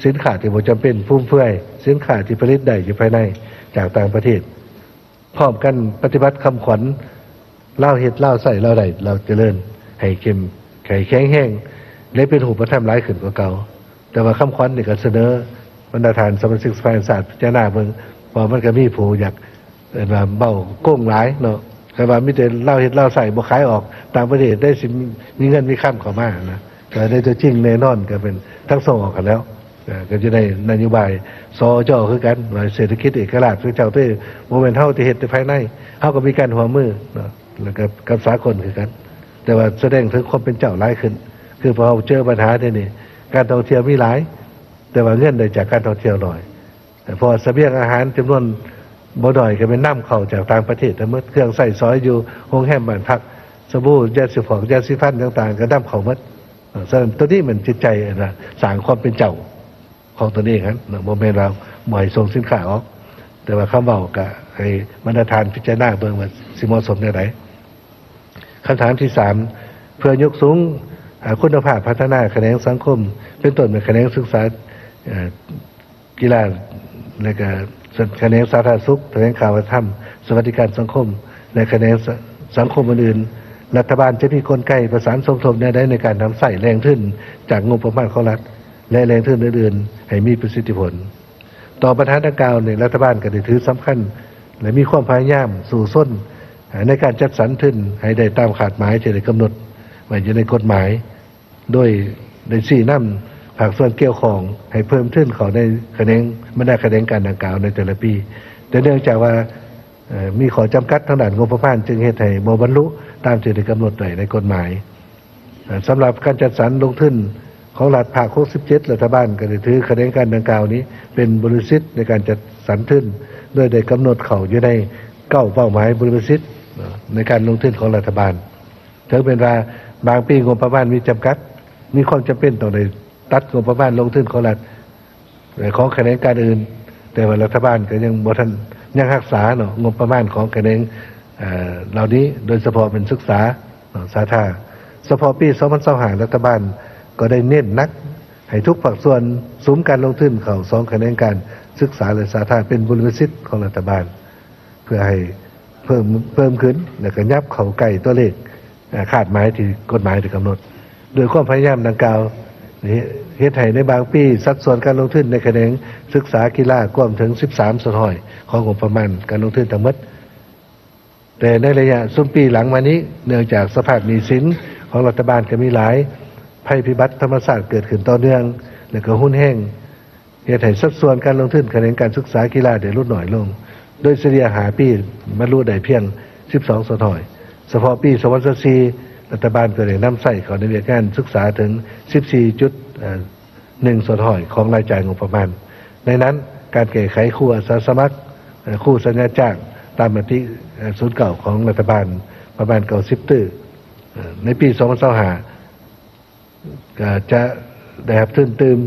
สินค้าที่บ่จำเป็นฟุ่มเฟือยสินค้าที่ผลิตได้อยู่ภายในจากต่างประเทศพร้อมกันปฏิบัติคำขวัญเล่าเฮ็ดเล่าใส่เล่าใดเราเจริญให้เข้มแข็งแห้งและเป็นหูประทับหลายขึ้นกว่าเก่าแต่ว่าคำขวัญนี่ก็เสนอบรรดาฐานสมาชิกสภาศาสตร์พิจารณาเบิ่งพอมันก็มีผู้อยากว่าเบ้าโก้งหลายเนาะแต่ว่ามีแต่เล่าเฮ็ดเล่าใส่บ่ขายออกต่างประเทศได้สิมีเงินมีค่ำเข้ามานะก็ได้ตัวจริงแน่นอนก็เป็นทั้งส่งออกกันแล้วก็จะได้นโยบายสจคือกันว่าเศรษฐกิจเอกราชคือเจ้าตัวโมเมนต์เฮาที่เฮ็ดในภายในเฮาก็มีการหัวมือเนาะ แล้วก็กับสากลคือกัน แต่ว่าแสดงถึงความเป็นเจ้าหลายขึ้น คือพอเจอปัญหาที่นี่การท่องเที่ยวมีหลาย แต่ว่าเงื่อนได้จากการท่องเที่ยวหน่อยแต่พอเสบียงอาหารจำนวนบ่ดอยก็เป็นน้ำเข้าจากต่างประเทศแต่เมื่อเครื่องใส่ซอยอยู่โรงแรมบ้านพักสบู่ยาสีฟันยาสีฟันต่างๆก็น้ำเข้าหมดฉะนั้นตัวนี้มันจิตใจนะสร้างความเป็นเจ้าของตัวนี้ครับโมเมนต์เราหมอยส่งสินค้าออกแต่ว่าคำบอกกับให้มาตรฐานพิจารณาเบิ่งว่าสิเหมาะสมได้ไหนคำถามที่3เพื่อยกสูงคุณภาพพัฒนาแขนงสังคมเป็นต้นเป็นแขนงศึกษากีฬาและก็แขนงสาธารณสุขแขนงข่าวธรรมสวัสดิการสังคมและแขนงสังคมอื่นๆรัฐบาลจะมีกลไกประสานสมทบได้ในการทำใส่แรงทุนจากงบประมาณของรัฐและแรงทุนอื่นๆให้มีประสิทธิผลต่อปัญหาดังกล่าวในรัฐบาลก็ได้ถือสำคัญและมีความพยายามสู่ส้นในการจัดสรรทุนให้ได้ตามขาดหมายที่ได้กำหนดไว้อยู่ในกฎหมายโดยได้ชี้นำภาคส่วนเกี่ยวข้องให้เพิ่มทุนเขาในแขนงบรรดาแขนงการดังกล่าวในแต่ละปีแต่เนื่องจากว่ามีข้อจำกัดทางด้านงบประมาณจึงเหตุให้บ่บรรลุตามที่ได้กำหนดไว้ในกฎหมายสำหรับการจัดสรรลงทุนของรัฐภาค67รัฐบาลก็ได้ถือแขนงการดังกล่าวนี้เป็นบริษัทในการจัดสรรทุนโดยได้กำหนดเขาอยู่ใน9เป้าหมายบริษัทในการลงทุนของรัฐบาลถึงเป็นว่าบางปีงบประมาณมีจำกัดมีความจำเป็นต้องได้ตัดงบประมาณลงทุนของรัฐของแขนงการอื่นแต่ว่ารัฐบาลก็ยังบ่ทันยังรักษาเนาะงบประมาณของแขนงเหล่านี้โดยเฉพาะเป็นศึกษาสาธารณเฉพาะปี2025รัฐบาลก็ได้เน้นนักให้ทุกภาคส่วนซุ้มการลงทุนเข้า2แขนงการศึกษาและสาธารณเป็นบริษัทของรัฐบาลเพื่อให้เพิ่มขึ้นและก็ยับเข้าใกล้ตัวเลขคาดหมายที่กฎหมายได้กำหนดโดยความพยายามดังกล่าวเฮ็ดให้ในบางปีสัดส่วนการลงทุนในแขนงศึกษากีฬากว่าถึง13%ของงบประมาณการลงทุนทั้งหมดแต่ในระยะสุดปีหลังมานี้เนื่องจากสภาพหนี้สินของรัฐบาลก็มีหลายภัยพิบัติธรรมชาติเกิดขึ้นต่อเนื่องและก็หุ้นแห้งเฮ็ดให้สัดส่วนการลงทุนแขนงการศึกษากีฬาได้ลดน้อยลงโดยเฉลี่ยหาปีบรรลุได้เพียง12%เฉพาะปี2024รัฐบาลก็ได้นำใส่เข้าในเรื่องการศึกษาถึง 14.1% ของรายจ่ายงบประมาณในนั้นการแก้ไขคู่อาสาสมัครคู่สัญญาจ้างตามมติศูนย์เก่าของรัฐบาลประมาณ90ตื้อในปี2025ก็จะได้รับทุนเติม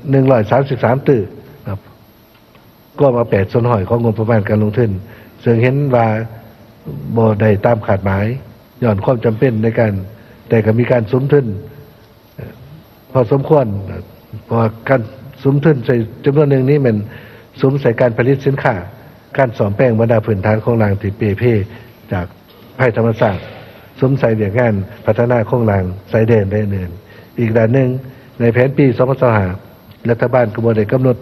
133ตื้อครับก็มา8%ของงบประมาณการลงทุนซึ่งเห็นว่าบ่ได้ตามขาดหมายย้อนความจำเป็นในการแต่ก็มีการสมทุนพอสมควรเพราะการสมทุนใส่จำนวนหนึ่งนี้มันสมใส่การผลิตสินค้าการสอมแป้งบรรดาพื้นฐานของรางที่เปเพจากภัยธรรมชาติสมใส่เรื่องงานพัฒนาของรางสายแดนได้เนินอีกด้านหนึ่งในแผนปี2025รัฐบาลก็บ่ได้กำหนด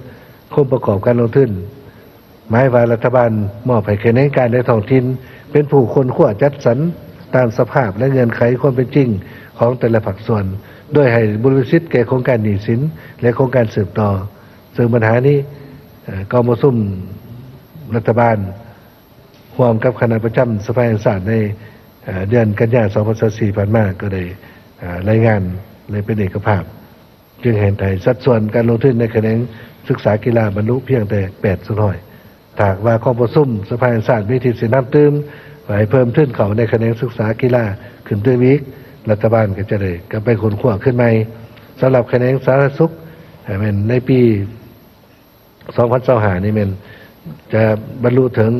โครงประกอบการลงทุนหมายว่ารัฐบาลมอบให้แขนงการในท้องถิ่นเป็นผู้คนขั้วจัดสรรตามสภาพและเงื่อนไขความเป็นจริงของแต่ละภาคส่วนโดยให้บริษัทแก่โครงการหนี้สินและโครงการสืบต่อซึ่งปัญหานี้กมซุ่มรัฐบาลร่วมกับคณะประจำสภาแห่งชาติในเดือนกันยายน2024ผ่านมาก็ได้รายงานเลยเป็นเอกภาพจึงเห็นไทยสัดส่วนการลงทุนในแขนงศึกษากีฬาบรรลุเพียงแต่8%ถ้าว่าข้อประชุมสภาแห่งชาติมีที่สิน้ำตื้มให้เพิ่มทุนเขาในแขนงศึกษากีฬาขึ้นตื้มอีกรัฐบาลก็จะได้กลับไปขนขวาขึ้นใหม่สำหรับแขนงสาธารณสุขในปี2025นี่มันจะบรรลุถึง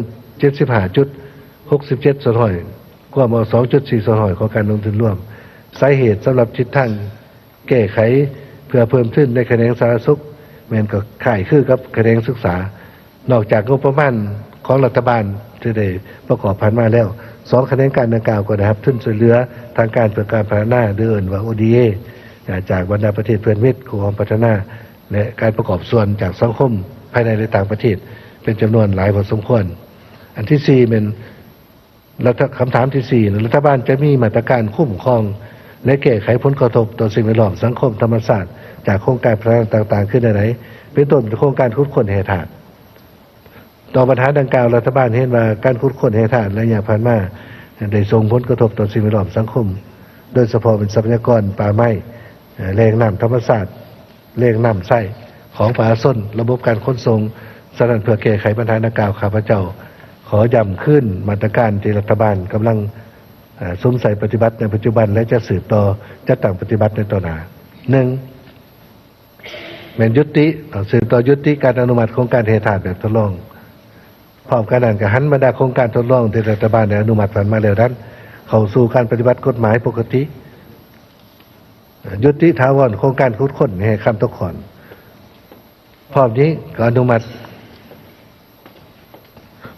75.67% กว่ามา 2.4% ของการลงทุนร่วมสาเหตุสำหรับทิศทางแก้ไขเพื่อเพิ่มทุนในแขนงสาธารณสุขมันก็ข่ายคือกับแขนงศึกษานอกจากงบประมาณของรัฐบาลที่ได้ประกอบพันมาแล้ว2แขนงการดังกล่าวก็ได้รับทุนช่วยเหลือทางการเพื่อการพัฒนาเดินว่า ODA จากบรรดาประเทศเพื่อนมิตรของพัฒนาและการประกอบส่วนจากสังคมภายในและต่างประเทศเป็นจำนวนหลายพอสมควรอันที่4เป็นคำถามที่4รัฐบาลจะมีมาตรการคุ้มครองและแก้ไขผลกระทบต่อสิ่งแวดล้อมสังคมธรรมศาสตร์จากโครงการพัฒนาต่างๆขึ้นไหนเป็นต้นโครงการขุดค้นแร่ธาตุ ต่อปัญหาดังกล่าวรัฐบาลเห็นว่าการขุดค้นแร่ธาตุและอย่างผ่านมาได้ส่งผลกระทบต่อสิ่งแวดล้อมสังคมโดยเฉพาะเป็นทรัพยากรป่าไม้แหล่งน้ำธรรมชาติแหล่งน้ำใส้ของป่าส้นระบบการขนส่งสนับเพื่อแก้ไขปัญหาดังกล่าวข้าพเจ้าขอย้ำขึ้นมาตรการที่รัฐบาลกำลังสวมใส่ปฏิบัติในปัจจุบันและจะสืบต่อจะตั้งปฏิบัติในต่อหน้าหนึ่งแม่นยุติสืบต่อยุติการอนุมัติโครงการเทธาตุแบบทดลองพร้อมกันนั้นก็หันบรรดาโครงการทดลองที่รัฐบาลได้อนุมัติผ่านมาแล้วนั้นเข้าสู่การปฏิบัติกฎหมายปกติยุติถาวรโครงการขุดค้นให้คำตะขอนพร้อมนี้ก็อนุมัติ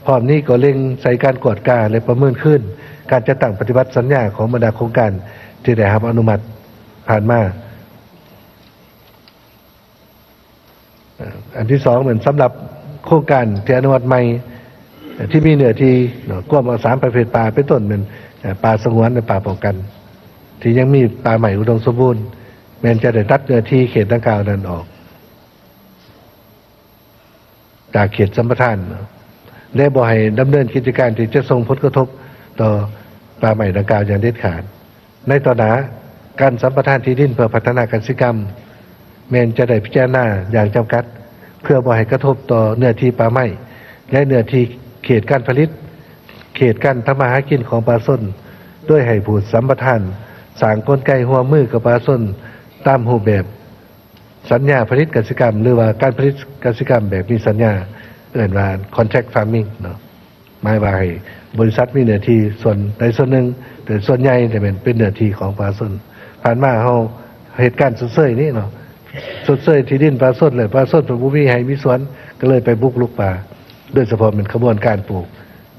พร้อมนี้ก็เร่งใส่การกวดกาและประเมินขึ้นการจะตั้งปฏิบัติสัญญาของบรรดาโครงการที่ได้รับอนุมัติผ่านมาอันที่สองเหมือนสำหรับโครงการที่อนุมัติใหม่ที่มีเนื้อที่กว้าง3ประเภทป่าเป็นต้นเป็นป่าสงวนและป่าป้องกันที่ยังมีป่าใหม่อุดมสมบูรณ์แม้จะได้ตัดเนื้อที่เขตดังกล่าวนั้นออกจากเขตสัมปทานและบ่ให้ดำเนินกิจการที่จะส่งผลกระทบต่อป่าใหม่ดังกล่าวอย่างเด็ดขาดในต่อหน้าการสัมปทานที่ดินเพื่อพัฒนาการศิกรรมแม้จะได้พิจารณาอย่างจำกัดเพื่อบ่ให้กระทบต่อเนื้อที่ป่าไม้และเนื้อที่เขตการผลิตเขตการทำมาหากินของปลาส้นด้วยให้ผู้สัมปทานสร้างกลไกหัวมือกับปลาส้นตามรูปแบบสัญญาผลิตกสิกรรมหรือว่าการผลิตกสิกรรมแบบมีสัญญาเอ่นว่า contract farming เนาะหมายว่าให้บริษัทมีเนื้อที่ส่วนใดส่วนหนึ่งแต่ส่วนใหญ่จะเป็นเนื้อที่ของปลาส้นผ่านมาเฮาเหตุการณ์สุดเสยนี้เนาะสุดเสยที่ดินปลาส้นเลยปลาส้นบ่มีให้มีสวนก็เลยไปบุกรุกป่าโดยเฉพาะเป็นขบวนการปลูก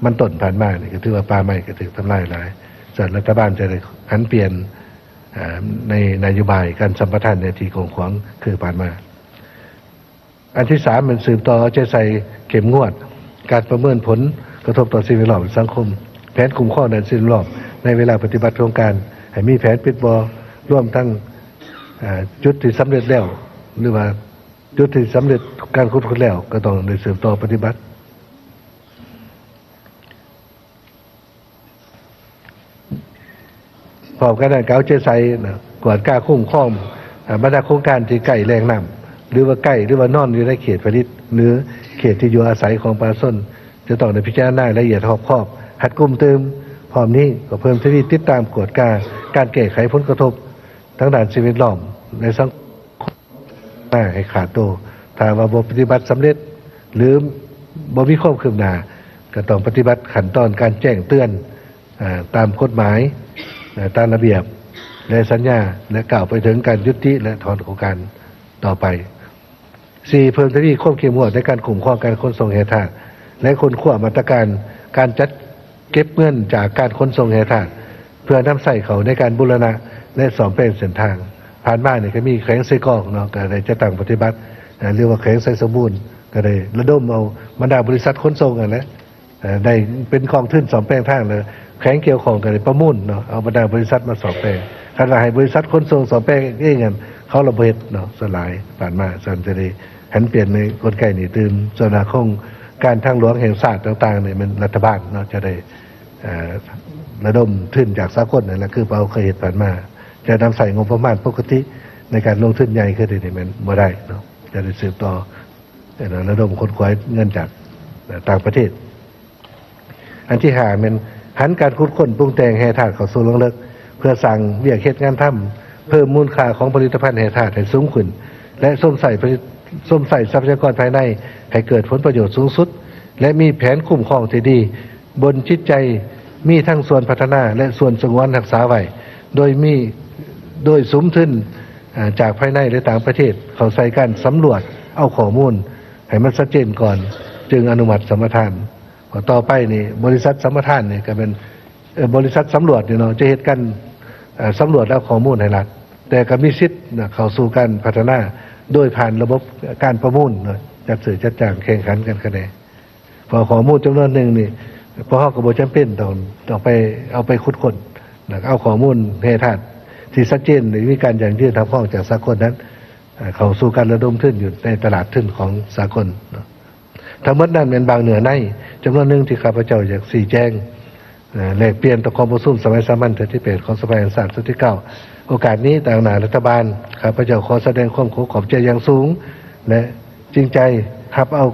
มันต้นผ่านมานี่ก็ถือว่าป่าไม้ก็ถูกทำลายหลายส่วนรัฐบาลจะได้หันเปลี่ยนในนโยบายการสัมปทานในที่ของคือผ่านมาอันที่สามเป็นสืบต่อใจใส่เข็มงวดการประเมินผลกระทบต่อสิ่งแวดล้อมสังคมแผนคุ้มครองด้านสิ่งแวดล้อมในเวลาปฏิบัติโครงการให้มีแผนปิดบ่อร่วมทั้งจุดที่สำเร็จแล้วหรือว่าจุดที่สำเร็จการขุดค้นแล้วก็ต้องได้สืบต่อปฏิบัติพร้อมกันนั้นเก้าเจไซกวดกล้าคุ้มครองบรรดาโครงการที่ใกล้แหล่งน้ำหรือว่าใกล้หรือว่านอนอยู่ในเขตผลิตหรือเขตที่อยู่อาศัยของปลาส้นจะต้องได้พิจารณาละเอียดรอบคอบหัดกลุ่มเติมพร้อมนี้ก็เพิ่มที่ติดตามกวดกล้าการแก้ไขผลกระทบทั้งด้านสิ่งแวดล้อมในสังคมให้ขาดโตถ้าว่าบ่ปฏิบัติสำเร็จหรือบ่มีความคืบหน้าก็ต้องปฏิบัติขั้นตอนการแจ้งเตือนตามกฎหมายตามระเบียบและสัญญาและกล่าวไปถึงการยุติและถอนโครงการต่อไป 4. เพิ่มที่ควบคุมในการคุ้มครองการขนส่งแร่ธาตุและคนขว้ามาตรการการจัดเก็บเงินจากการขนส่งแร่ธาตุเพื่อนำใส่เขาในการบูรณะและซ่อมแซมเส้นทางผ่านมาเนี่ยก็มีแขวงไซกอกเนาะก็ได้จะตั้งปฏิบัติเรียกว่าแขวงไซสมบูรณ์ก็ได้ระดมเอาบรรดาบริษัทขนส่งกันนะได้เป็นกองทุนซ่อมแซมทางเลยแขวงเกี่ยวข้องกันประมุ่นเนาะเอาบรรดาบริษัทมาซ่อมแซมขณะให้บริษัทขนส่งซ่อมแซมเองกันเขาระเบิดเนาะสลายผ่านมาส่วนจะได้หันเปลี่ยนในกลไกนี่ตื่นสนาคงการทางหลวงแห่งชาติต่างๆเนี่ยมันรัฐบาลเนาะจะได้ระดมทุนจากสากลนั่นแหละคือเราเคยเห็นผ่านมาจะนำใส่งบประมาณปกติในการลงทุนใหญ่ขึ้นนี่มันบ่ได้เนาะจะได้สืบต่อระดมคนขวายเงินจากต่างประเทศอันที่5มันหันการขุดค้นปรุงแต่งแร่ธาตุเข้าสู่ลงลึกเพื่อสั่งเวียกเฮ็ดงานทำเพิ่มมูลค่าของผลิตภัณฑ์แร่ธาตุให้สูงขึ้นและส้มใส่ทรัพยากรภายในให้เกิดผลประโยชน์สูงสุดและมีแผนคุ้มครองที่ดีบนจิตใจมีทั้งส่วนพัฒนาและส่วนสงวนรักษาไว้โดยสมทุนจากภายในและต่างประเทศเขาใส่การสำรวจเอาข้อมูลให้มันชัดเจนก่อนจึงอนุมัติสัมปทานต่อไปนี่บริษัทสัมปทานนี่ก็เป็นบริษัทสำรวจเนาะจะเหตุการสำรวจแล้วข้อมูลให้รัฐแต่ก็มีสิทธิ์เข้าสู่การพัฒนาโดยผ่านระบบการประมูลจัดซื้อจัดจ้างแข่งขันกันคะแนนพอข้อมูลจำนวนหนึ่งนี่พอเขาก็บ่จำเป็นต้องไปเอาไปขุดค้นเอาข้อมูลแร่ธาตุที่ชัดเจนหรือมีการอย่างยื่นทำข้องจากสากลนั้นเข้าสู่การระดมทุนอยู่ในตลาดทุนของสากล ทั้งหมดนั้นเป็นบางเหนือในจำนวนหนึ่งที่ข้าพเจ้าอยากชี้แจงแลกเปลี่ยนต่อความประสุมสมัยสามัญที่8ของสภาแห่งชาติสุดที่9โอกาสนี้ต่างหน้ารัฐบาลข้าพเจ้าขอแสดงความขอบใจอย่างสูงและจริงใจรับเอา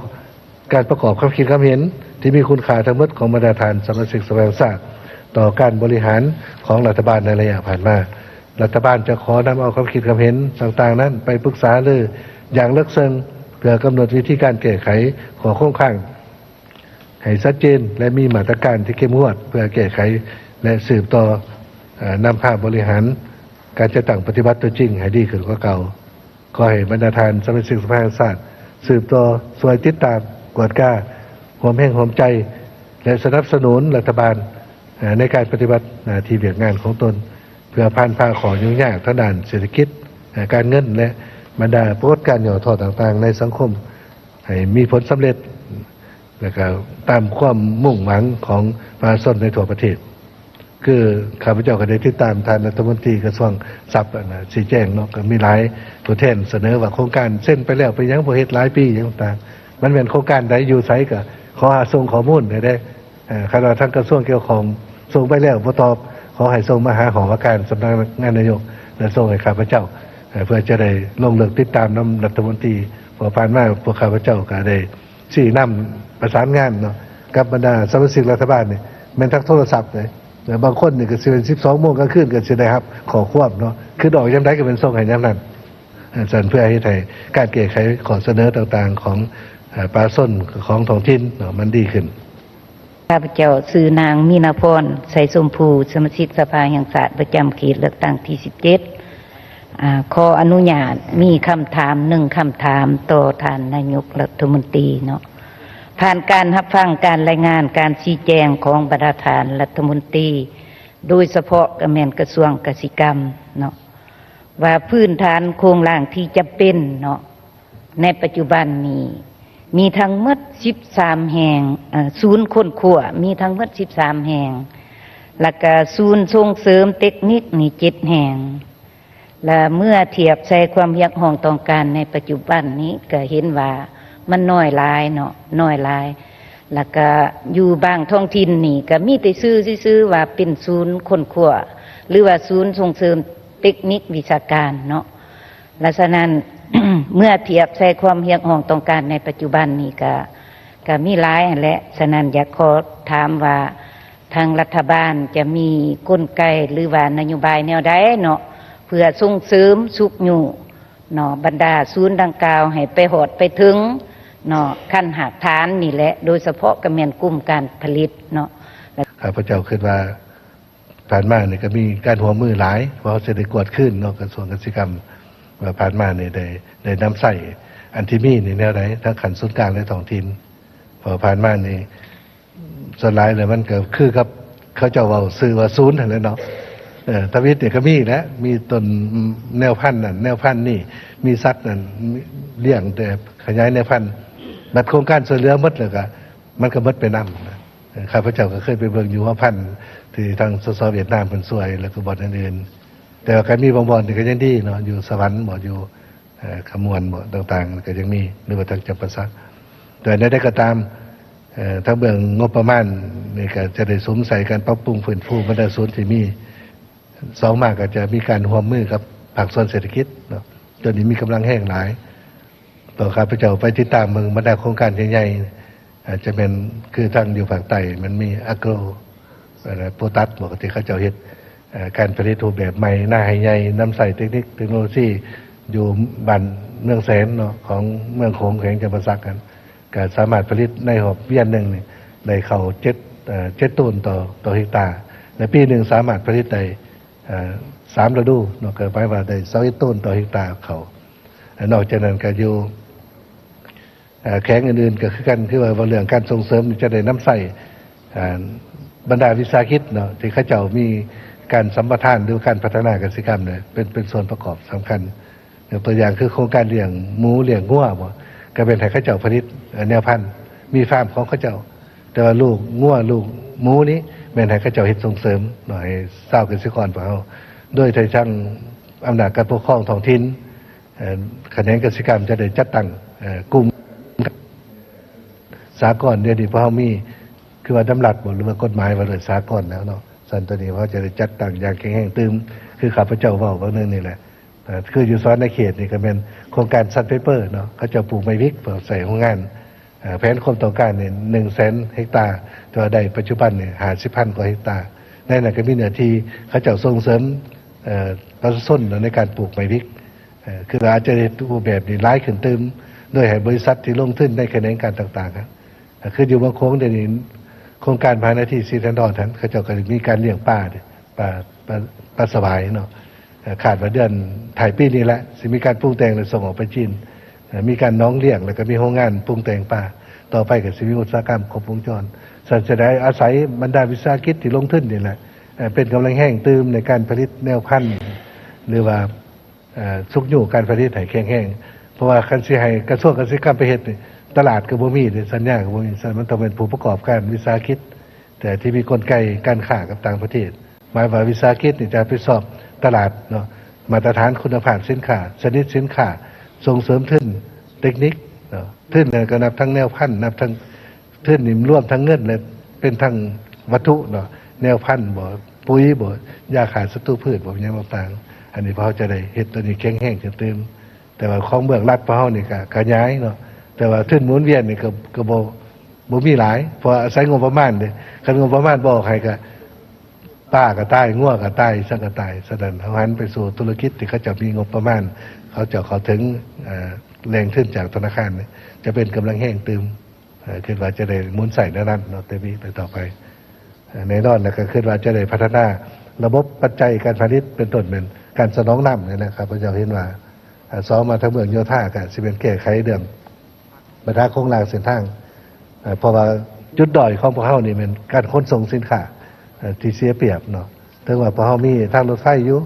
การประกอบความคิดความเห็นที่มีคุณค่าทั้งหมดของบรรดาท่านสมาชิกสภาแห่งชาติต่อการบริหารของรัฐบาลในระยะผ่านมารัฐบาลจะขอนำเอาความคิดความเห็นต่างๆนั้นไปปรึกษาเลยอย่างลึกซึ้งเพื่อกำหนดวิธีการแก้ไขข้อข้องข้างให้ชัดเจนและมีมาตรการที่เข้มงวดเพื่อแก้ไขและสืบต่อนำพาบริหารการจัดตั้งปฏิบัติตัวจริงให้ดีขึ้นกว่าเก่าขอให้บรรดาท่านสมาชิกสภาแห่งชาติสืบต่อสวยติดตามกวดก้าหวมแห่งหวมใจและสนับสนุนรัฐบาลในการปฏิบัติหน้าที่เวียกงานของตนเพื่อผ่านพาขอยุ่งยากทางด้านเศรษฐกิจการเงินและบรรดาปรากฏการณ์หย่อทอต่างๆในสังคมให้มีผลสำเร็จและก็ตามความมุ่งหวังของประชาชนในทั่วประเทศคือข้าพเจ้าก็ได้ติดตามท่านรัฐมนตรีกระทรวงทรัพย์ชี้แจงเนาะก็มีหลายตัวแทนเสนอว่าโครงการเส้นไปแล้วไปยังบ่เฮ็ดหลายปีอย่างต่างมันเป็นโครงการใดอยู่ไสก็ขอหาส่งข้อมูลได้คณะทางกระทรวงเกี่ยวของส่งไปแล้วบ่ตอบขอให้ส่งมาหาหอว่าการสำนักงานนายกและส่งให้ข้าพเจ้าเพื่อจะได้ลงเลือกติดตามนำรัฐมนตรีพอผ่านมาพวกข้าพเจ้าก็ได้ชี้นำประสานงานเนาะกับบรรดาสมาชิกรัฐบาลนี่แม่นทั้งโทรศัพท์เลยบางคนนี่ก็สิเป็น12 โมงกลางคืนก็สิได้ครับขอควบเนาะคือดอกยามใดก็เป็นส่งให้ยามนั้นสั่นเพื่อให้การแก้ไขข้อเสนอต่างๆของประชาชนของท้องถิ่นเนาะมันดีขึ้นข้าพเจ้าชื่อนางมีนาพรใสชมพูสมาชิกสภาแห่งชาติประจำเขตเลือกตั้งที่17ขออนุญาตมีคำถาม1คำถามต่อท่านนายกรัฐมนตรีเนาะผ่านการรับฟังการรายงานการชี้แจงของบรรดาท่านรัฐมนตรีโดยเฉพาะกระแม่นกระทรวงเกษตรกรรมเนาะว่าพื้นฐานโครงร่างที่จะเป็นเนาะในปัจจุบันนี้มีทั้งหมด13แห่งศูนย์ค้นคว้ามีทั้งหมด13แห่งแล้วก็ศูนย์ส่งเสริมเทคนิคนี่7แห่งและเมื่อเทียบใส่ความเรียกร้องต้องการในปัจจุบันนี้ก็เห็นว่ามันน้อยหลายเนาะน้อยหลายแล้วก็อยู่บางท้องถิ่นนี่ก็มีแต่ซื้อว่าเป็นศูนย์ค้นคว้าหรือว่าศูนย์ส่งเสริมเทคนิควิชาการเนาะและฉะนั้น เมื่อเทียบใส่ความเรียกร้องต้องการในปัจจุบันนี้ก็มีหลายและฉะนั้นอยากขอถามว่าทางรัฐบาลจะมีกลไกหรือว่านโยบายแนวใดเนาะเพื่อส่งเสริมสุขอยู่เนาะบรรดาศูนย์ดังกล่าวให้ไปหอดไปถึงเนาะขั้นหากฐานนี่แหละโดยเฉพาะกระแม่นกลุ่มการผลิตเนาะข้าพเจ้าคิดว่าผ่านมานี่ก็มีการหัวมือหลายเพราะเศรษฐกิจกวดขึ้นเนาะกระทรวงเกษตรกรรมว่าผ่านมาเนี่ยได้นำใส่อันที่มีนี่แนวไหนทั้งขันศูนย์กลางและท้องถิ่นพอผ่านมานี่สลายเลยมันก็คือกับเขาเจ้าว่าซื้อว่าศูนย์อะไรเนาะทวิตเนี่ยก็มีแล้วมีต้นแนวพันธุ์นั่นแนวพันธุ์นี่มีสัตว์นั่นเลี้ยงแต่ขยายแนวพันธุ์บัดโครงการช่วยเหลือหมดเลยก็มันก็หมดไปนำข้าพเจ้าก็เคยไปเบิ่งอยู่ว่าพันธุ์ที่ทางสสเวียดนามเพิ่นช่วยแล้วก็บ่อนอื่นแต่ว่าการมีบางบ่อนนี่ก็ยังดีเนาะอยู่สวรรค์บ่อยู่ขมวนบ่ต่างๆก็ยังมีหรือว่าทางจำปาสักแต่ในใดก็ตามถ้าเบื้องงบประมาณนี่ก็จะได้สมใส่การปรับปรุงฟื้นฟูบรรดาศูนย์ที่มี2มากก็จะมีการร่วมมือกับภาคส่วนเศรษฐกิจเนาะตอนนี้มีกำลังแห้งหลายต่อข้าพเจ้าไปติดตามเมืองบรรดาโครงการใหญ่ๆอาจจะเป็นคือทางอยู่ภาคใต้มันมีอะโกรโปตัสปกติเขาเจ้าเฮ็ดการผลิตรูปแบบใหม่หน้าให้ใหญ่นำใส่เทคโนโลยีอยู่บ้านเมืองแสนเนาะของเมืองโขงแขวงจำปาสักกันก็สามารถผลิตในหอบเวียนหนึ่งนี่ได้เข้า7ต้นต่อเฮกตาร์ในปีหนึ่งสามารถผลิตได้3 ฤดูเนาะก็หมายว่าได้21ต้นต่อเฮกตาร์เขานอกจากนั้นก็อยู่แข้งอื่นๆก็คือกันคือว่าเรื่องการส่งเสริมจะได้นำใส่บรรดาวิสาหกิจเนาะที่เขาเจ้ามีการสัมปทานหรือการพัฒนาเกษตรกรรมเนี่ยเป็นส่วนประกอบสำคัญตัวอย่างคือโครงการเลี้ยงหมูเลี้ยงงัวบ่ก็เป็นให้เขาเจ้าผลิตแนวพันธุ์มีฟาร์มของเขาเจ้าแต่ว่าลูกงัวลูกหมูนี้เป็นให้เขาเจ้าเฮ็ดส่งเสริมหน่อยชาวเกษตรกรของเฮาโดยทางอำนาจการปกครองท้องถิ่นแขนงเกษตรกรรมจะได้จัดตั้งกลุ่ม สากลเดี๋ยวนี้เพราะเขามีคือว่าดำรัสบ่หรือว่ากฎหมายว่าเลยสากลแล้วเนาะส่วนตัวนี้เขาจะได้จัดตั้งอย่างแข็งแรงตึมคือข้าพเจ้าเว้าบางเรื่องนี่แหละคืออยู่ซ้อนในเขตนี่ก็เป็นโครงการซันเปเปอร์เนาะเขาจะปลูกไม้พริกเพื่อใส่โรงงานแผนความต้องการเนี่ย100,000 เฮกตาร์ตัวใดปัจจุบันเนี่ย50,000 กว่าเฮกตาร์ในนั้นก็มีเนื้อที่เขาจะส่งเสริมประชาชนในการปลูกไม้พริกคืออาจจะรูปแบบนี้ร้ายขึ้นตึมโดยให้บริษัทที่ลงทุนในแขนงการต่างๆครับคืออยู่บางโค้งเดี๋ยวนี้โครงการพาณิชย์ที่ซีแทนดอนเขาจะก็มีการเลี้ยงปลาสวายเนาะขาดมาเดือนถ่ายปีนี้แหละสิมีการปรุงแต่งและส่งออกไปจีนมีการน้องเลี้ยงแล้วก็มีโรงงานปรุงแต่งปลาต่อไปกับสิมีอุตสาหกรรมครบวงจรสัญชาติอาศัยบรรดาวิสาหกิจที่ลงทุนนี่แหละเป็นกำลังแห้งตืมในการผลิตแนวพันธุ์หรือว่าสุกอยู่การผลิตไห่แข็งแห้งเพราะว่าคันสิให้กระทรวงเกษตรกรรมไปเฮ็ดนี่ตลาดก็บ่มีสัญญาก็บ่มีมันต้องเป็นผู้ประกอบการวิสาหกิจแต่ที่มีกลไกการค้ากับต่างประเทศหมายว่าวิสาหกิจนี่จะไปสอบตลาดเนาะมาตรฐานคุณภาพสินค้าชนิดสินค้าส่งเสริมทุนเทคนิคเนาะทุนเนี่ยก็นับทั้งแนวพันธุ์นับทั้งทุนนี่รวมทั้งเงินและเป็นทั้งวัตถุเนาะแนวพันธุ์บ่ปุ๋ยบ่ยาฆ่าศัตรูพืชบ่หยังต่างๆอันนี้พอจะได้เฮ็ดตัวนี้แข็งแรงขึ้นเติมแต่ว่าของเบื้องรัฐพอเฮานี่ก็ขยายเนาะแต่ว่าทุนหมุนเวียนนี่ก็บ่มีหลายเพราะอาศัยงบประมาณเด้คันงบประมาณบ่ให้ก็ป้าก็ตายงัวก็ตายสักก็ตายฉะนั้นเฮาหันไปสู่ธุรกิจที่เขาจะมีงบประมาณเขาจะเข้าถึงแรงทุนจากธนาคารจะเป็นกำลังแห้งตึมคิดว่าจะได้หมุนใส่ในนั้นเนาะเตมีไปต่อไปในนอนแล้วก็คิดว่าจะได้พัฒนาระบบปัจจัยการผลิตเป็นต้นเป็นการสนองน้ำนี่นะครับพระเจ้าเห็นว่าซ้อมมาทั้งเมืองโยธาก็สิเป็นแก้ไขเรื่องปัญหาโครงสร้างเส้นทางเพราะว่าจุดด้อยของพวกเฮานี่เป็นการขนส่งสินค้าที่เสียเปรียบเนาะถึงว่าพวกเฮามีทางรถไฟอยู่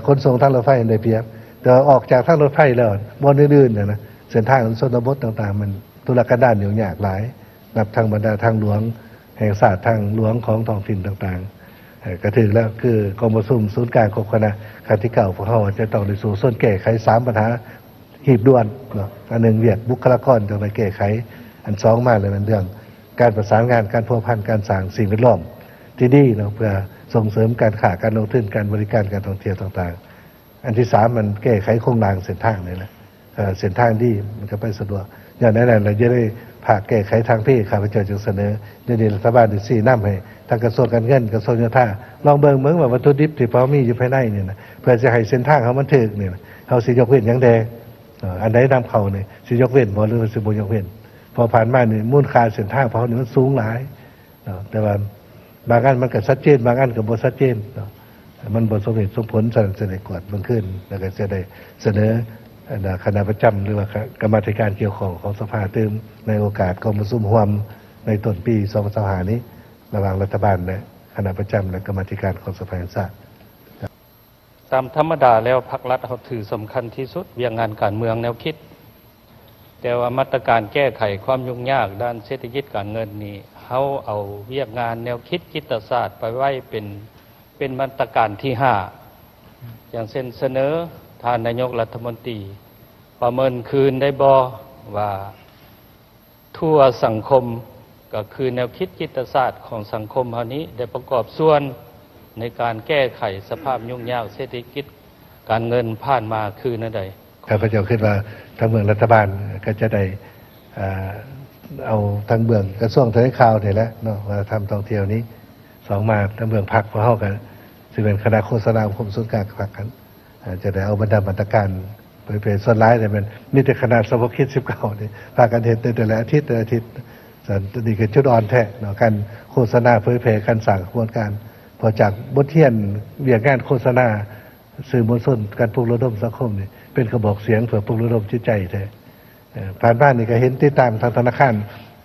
ขนส่งทางรถไฟได้เปรียบแต่ออกจากทางรถไฟแล้วบ่อนอื่นๆนะเส้นทางชนบทต่างๆมันธุรกันดารยุ่งยากหลายนับทางบรรดาทางหลวงแห่งชาติทางหลวงของท้องถิ่นต่างๆก็ถึงแล้วคือกองประชุมศูนย์กลางของคณะคณะที่เก่าพวกเขาจะต้องได้สู่ส่วนแก้ไข3ปัญหาหีบด่วนเนาะอันหนึ่งเวียดบุคลากรต้องไปแก้ไขอัน2มาเลยมันเรื่องการประสานงานการพัวพันการสร้างสิ่งแวดล้อมที่ดีเนาะเพื่อส่งเสริมการค้าการลงทุนการบริการการท่องเที่ยวต่างๆอันที่3มันแก้ไขโครงสร้างเส้นทางนี่แหละเส้นทางดีมันก็ไปสะดวกอย่างนั้นเราจะได้ภาคแก้ไขทางพี่ข้าพเจ้าจึงเสนอในเดือนรัฐบาลที่4นำให้ทางกระทรวงการเงินกระทรวงโยธาลองเบิ่งเมืองว่าวัตถุดิบที่พอมีอยู่ภายในนี่นะเพื่อจะให้เส้นทางเขามันถึกนี่นะเฮาสิยกเว้นหยังแดอันใดนำเข้านี่สิยกเว้นบ่หรือสิบ่ยกเว้นพอผ่านมานี่มูลค่าเส้นทางเพราะนี่มันสูงหลายแต่ว่าบางอันมันก็ชัดเจนบางอันก็บ่ชัดเจนมันบ่สมเหตุสมผลจะได้กวดเบิ่งขึ้นแล้วก็จะได้เสนอคณะประจำหรือว่ากรรมาธิการเกี่ยวข้องของสภาเติมในโอกาสกองประชุมร่วมในต้นปี2025นี้ระหว่างรัฐบาลและคณะประจำและกรรมาธิการของสภาแห่งชาติตามธรรมดาแล้วพรรครัฐเขาถือสำคัญที่สุดเรื่องงานการเมืองแนวคิดแต่ว่ามาตรการแก้ไขความยุ่งยากด้านเศรษฐกิจการเงินนี้เขาเอาเวียกงานแนวคิดจิตศาสตร์ไปไว้เป็นมาตรการที่5อย่างเช่นเสนอท่านนายกรัฐมนตรีประเมินคืนได้บ่ว่าทั่วสังคมก็คือแนวคิดจิตศาสตร์ของสังคมเฮานี้ได้ประกอบส่วนในการแก้ไขสภาพยุ่งยากเศรษฐกิจการเงินผ่านมาคือนั่นใดข้าพเจ้าคิดว่าทางเมืองรัฐบาลก็จะได้เอาทางเมืองกระทรวงท่องข่าวนี่แหละเนาะว่าทำท่องเที่ยวนี้2มาทางเมืองพรรคพวกเฮากันสิเป็นคณะโฆษณาของศูนย์กลางพรรคกันจะได้เอาบรรดามาตรการไปเป็นส่วนร้ายแต่มันมีแต่ขนาดสมคิด19นี่พากันเห็นแต่ละอาทิตย์สันนี่คือจุดอ่อนแท้เนาะการโฆษณาเผยแพร่การสั่งกระบวนการพอจากบทเรียนเวียกงานโฆษณาสื่อมวลชนการปลุกระดมสังคมนี่เป็นกระบอกเสียงเพื่อปลุกระดมจิตใจแท้ผ่านบ้านนี่ก็เห็นติดตามทางธนาคาร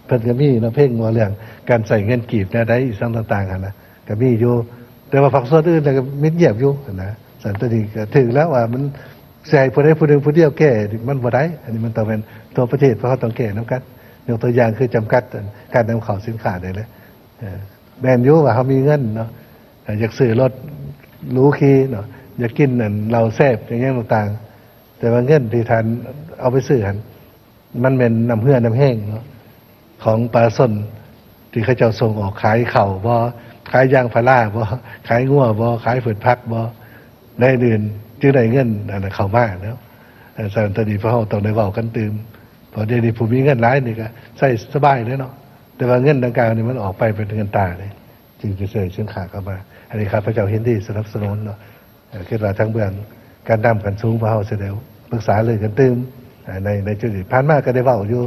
เพิ่นก็มีเนาะเพ่งว่าเรื่องการใส่เงินกีบแนวใดอีกต่างๆนะก็มีอยู่แต่ว่าฝั่งส่วนอื่นก็มิดเงียบอยู่นะสันติก็ถึงแล้วว่ามันใส่ผู้ใดผู้หนึ่งผู้เดียวแก้มันบ่ได้อันนี้มันต้องเป็นตัวประเทศเพราะเขาต้องแก้นำกันยกตัวอย่างคือจำกัดการนำเข้าสินค้าได้เลยแบนอยู่ว่าเขามีเงินเนาะอยากซื้อรถหรูขี่เนาะอยากกินเหล้าแซ่บอย่างเงี้ยต่างๆแต่ว่าเงินที่ทานเอาไปซื้อหันมันเป็นน้ำเหือน้ำแห้งเนาะ ของปลาส้นที่เขาเจ้าส่งออกขายเข่าบ่ขายยางพาราบ่ขายงัวบ่ขายฝืนพักบ่ได้เดือนจึงได้เงินอันนั้นเข้ามาแล้วสารตดีพระเฮาต้องได้เว้ากันตื่มพอเดี๋ยวนี้ผู้มีเงินหลายนี่ก็ใช้สบายเลยเนาะแต่ว่าเงินดังกล่าวนี่มันออกไปเป็นเงินตาเลยจึงจะเสยเชิงขาเข้ามาอันนี้ครับพระเจ้าเห็นดีสนับสนุนเนาะคิดว่าทั้งเบื้องการนำกันสูงพระเฮาเสด็จปรึกษาเลยกันตื่มในจุดนี้ผ่านมาก็ได้เว้าอยู่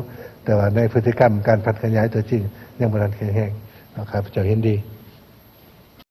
แต่ว่าในพฤติกรรมการพัฒนาขยายตัวจริงยังบ่ทันแข็งแรงนะครับพระเจ้าเห็นดี